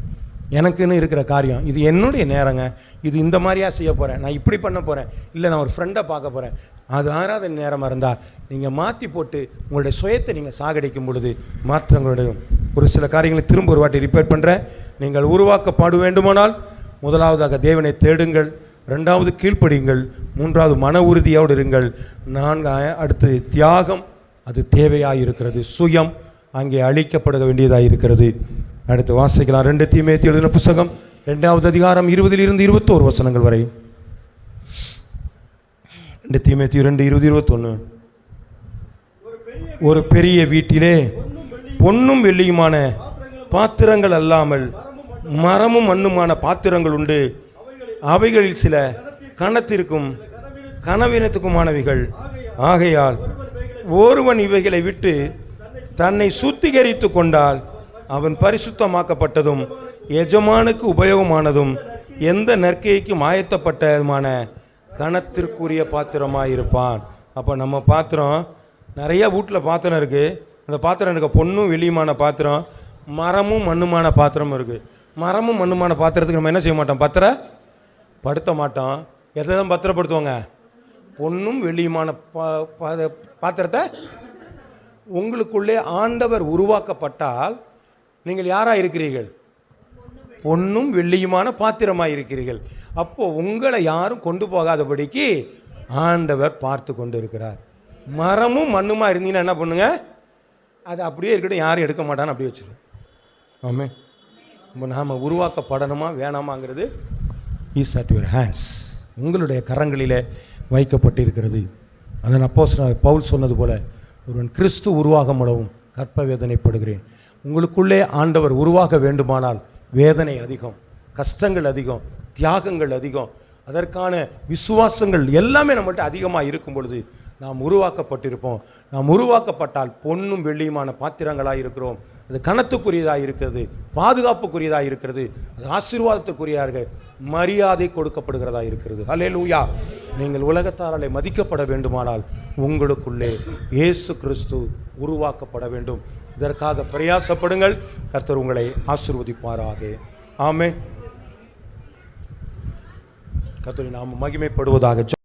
A: எனக்குன்னு இருக்கிற காரியம், இது என்னுடைய நேரங்க, இது இந்த மாதிரியா செய்ய போகிறேன், நான் இப்படி பண்ண போகிறேன், இல்லை நான் ஒரு ஃப்ரெண்டை பார்க்க போகிறேன், அது ஆராதனை நேரமாக இருந்தால் நீங்கள் மாற்றி போட்டு உங்களுடைய சுயத்தை நீங்கள் சாகடிக்கும் பொழுது மாற்றங்களுடையும். ஒரு சில காரியங்களை திரும்ப ஒரு வாட்டி ரிப்பீட் பண்ணுறேன். நீங்கள் உருவாக்கப்பட வேண்டுமானால் முதலாவதாக தேவனை தேடுங்கள், 2வது கீழ்ப்படியுங்கள், 3வது மன உறுதியோடு இருங்கள், 4 அடுத்து தியாகம், அது தேவையாக இருக்கிறது. சுயம் அங்கே அழிக்கப்பட வேண்டியதாக இருக்கிறது. அடுத்து வாசிக்கலாம் 2 தீமோத்தேயு எழுதின புஸ்தகம் 2வது அதிகாரம் 20 21 வசனங்கள் வரை. 2 தீமோத்தேயு 2:20-21. ஒரு பெரிய வீட்டிலே பொன்னும் வெள்ளியுமான பாத்திரங்கள் அல்லாமல் மரமும் மண்ணுமான பாத்திரங்கள் உண்டு. அவைகளில் சில கனத்திற்கும் கனவீனத்துக்குமானவைகள். ஆகையால் ஒருவன் இவைகளை விட்டு தன்னை சுத்திகரித்து கொண்டால் அவன் பரிசுத்தமாக்கப்பட்டதும் எஜமானுக்கு உபயோகமானதும் எந்த நற்கைக்கும் ஆயத்தப்பட்டதுமான கனத்திற்குரிய பாத்திரமாயிருப்பான். அப்போ நம்ம பாத்திரம் நிறைய வீட்டில் பாத்திரம் இருக்குது. அந்த பாத்திரம் இருக்க பொன்னும் வெள்ளியுமான பாத்திரம், மரமும் மண்ணுமான பாத்திரமும் இருக்குது. மரமும் மண்ணுமான பாத்திரத்துக்கு நம்ம என்ன செய்ய மாட்டோம்? படுத்த மாட்டோம். எதை தான் பத்திரப்படுத்துவாங்க? பொன்னும் வெள்ளியுமான பாத்திரத்தை. உங்களுக்குள்ளே ஆண்டவர் உருவாக்கப்பட்டால் நீங்கள் யாராக இருக்கிறீர்கள்? பொன்னும் வெள்ளியுமான பாத்திரமாக இருக்கிறீர்கள். அப்போது உங்களை யாரும் கொண்டு போகாதபடிக்கு ஆண்டவர் பார்த்து கொண்டு இருக்கிறார். மரமும் மண்ணுமா இருந்தீங்கன்னா என்ன பண்ணுங்க? அது அப்படியே இருக்கட்டும், யாரும் எடுக்க மாட்டான்னு அப்படியே வச்சுருவோம். ஆமே. இப்போ நாம் உருவாக்கப்படணுமா வேணாமாங்கிறது இஸ் அட் யுவர் ஹேண்ட்ஸ், உங்களுடைய கரங்களிலே வைக்கப்பட்டிருக்கிறது. அதன் அப்போஸ்தலன் பவுல் சொன்னது போல, ஒருவன் கிறிஸ்து உருவாக முடவும் கற்ப வேதனைப்படுகிறேன். உங்களுக்குள்ளே ஆண்டவர் உருவாக வேண்டுமானால் வேதனை அதிகம், கஷ்டங்கள் அதிகம், தியாகங்கள் அதிகம், அதற்கான விசுவாசங்கள் எல்லாமே நம்மள்கிட்ட அதிகமாக இருக்கும் பொழுது நாம் உருவாக்கப்பட்டிருப்போம். நாம் உருவாக்கப்பட்டால் பொன்னும் வெள்ளியுமான பாத்திரங்களாக இருக்கிறோம். அது கனத்துக்குரியதாக இருக்கிறது, பாதுகாப்புக்குரியதாக இருக்கிறது, அது ஆசீர்வாதத்துக்குரியாக மரியாதை கொடுக்கப்படுகிறதா இருக்கிறது. ஹல்லேலூயா. நீங்கள் உலகத்தாராலே மதிக்கப்பட வேண்டுமானால் உங்களுக்குள்ளே இயேசு கிறிஸ்து உருவாக்கப்பட வேண்டும். இதற்காக பிரயாசப்படுங்கள். கர்த்தர் உங்களை ஆசீர்வதிப்பாராக. ஆமென். கர்த்தரின் நாமம் மகிமைப்படுவதாக.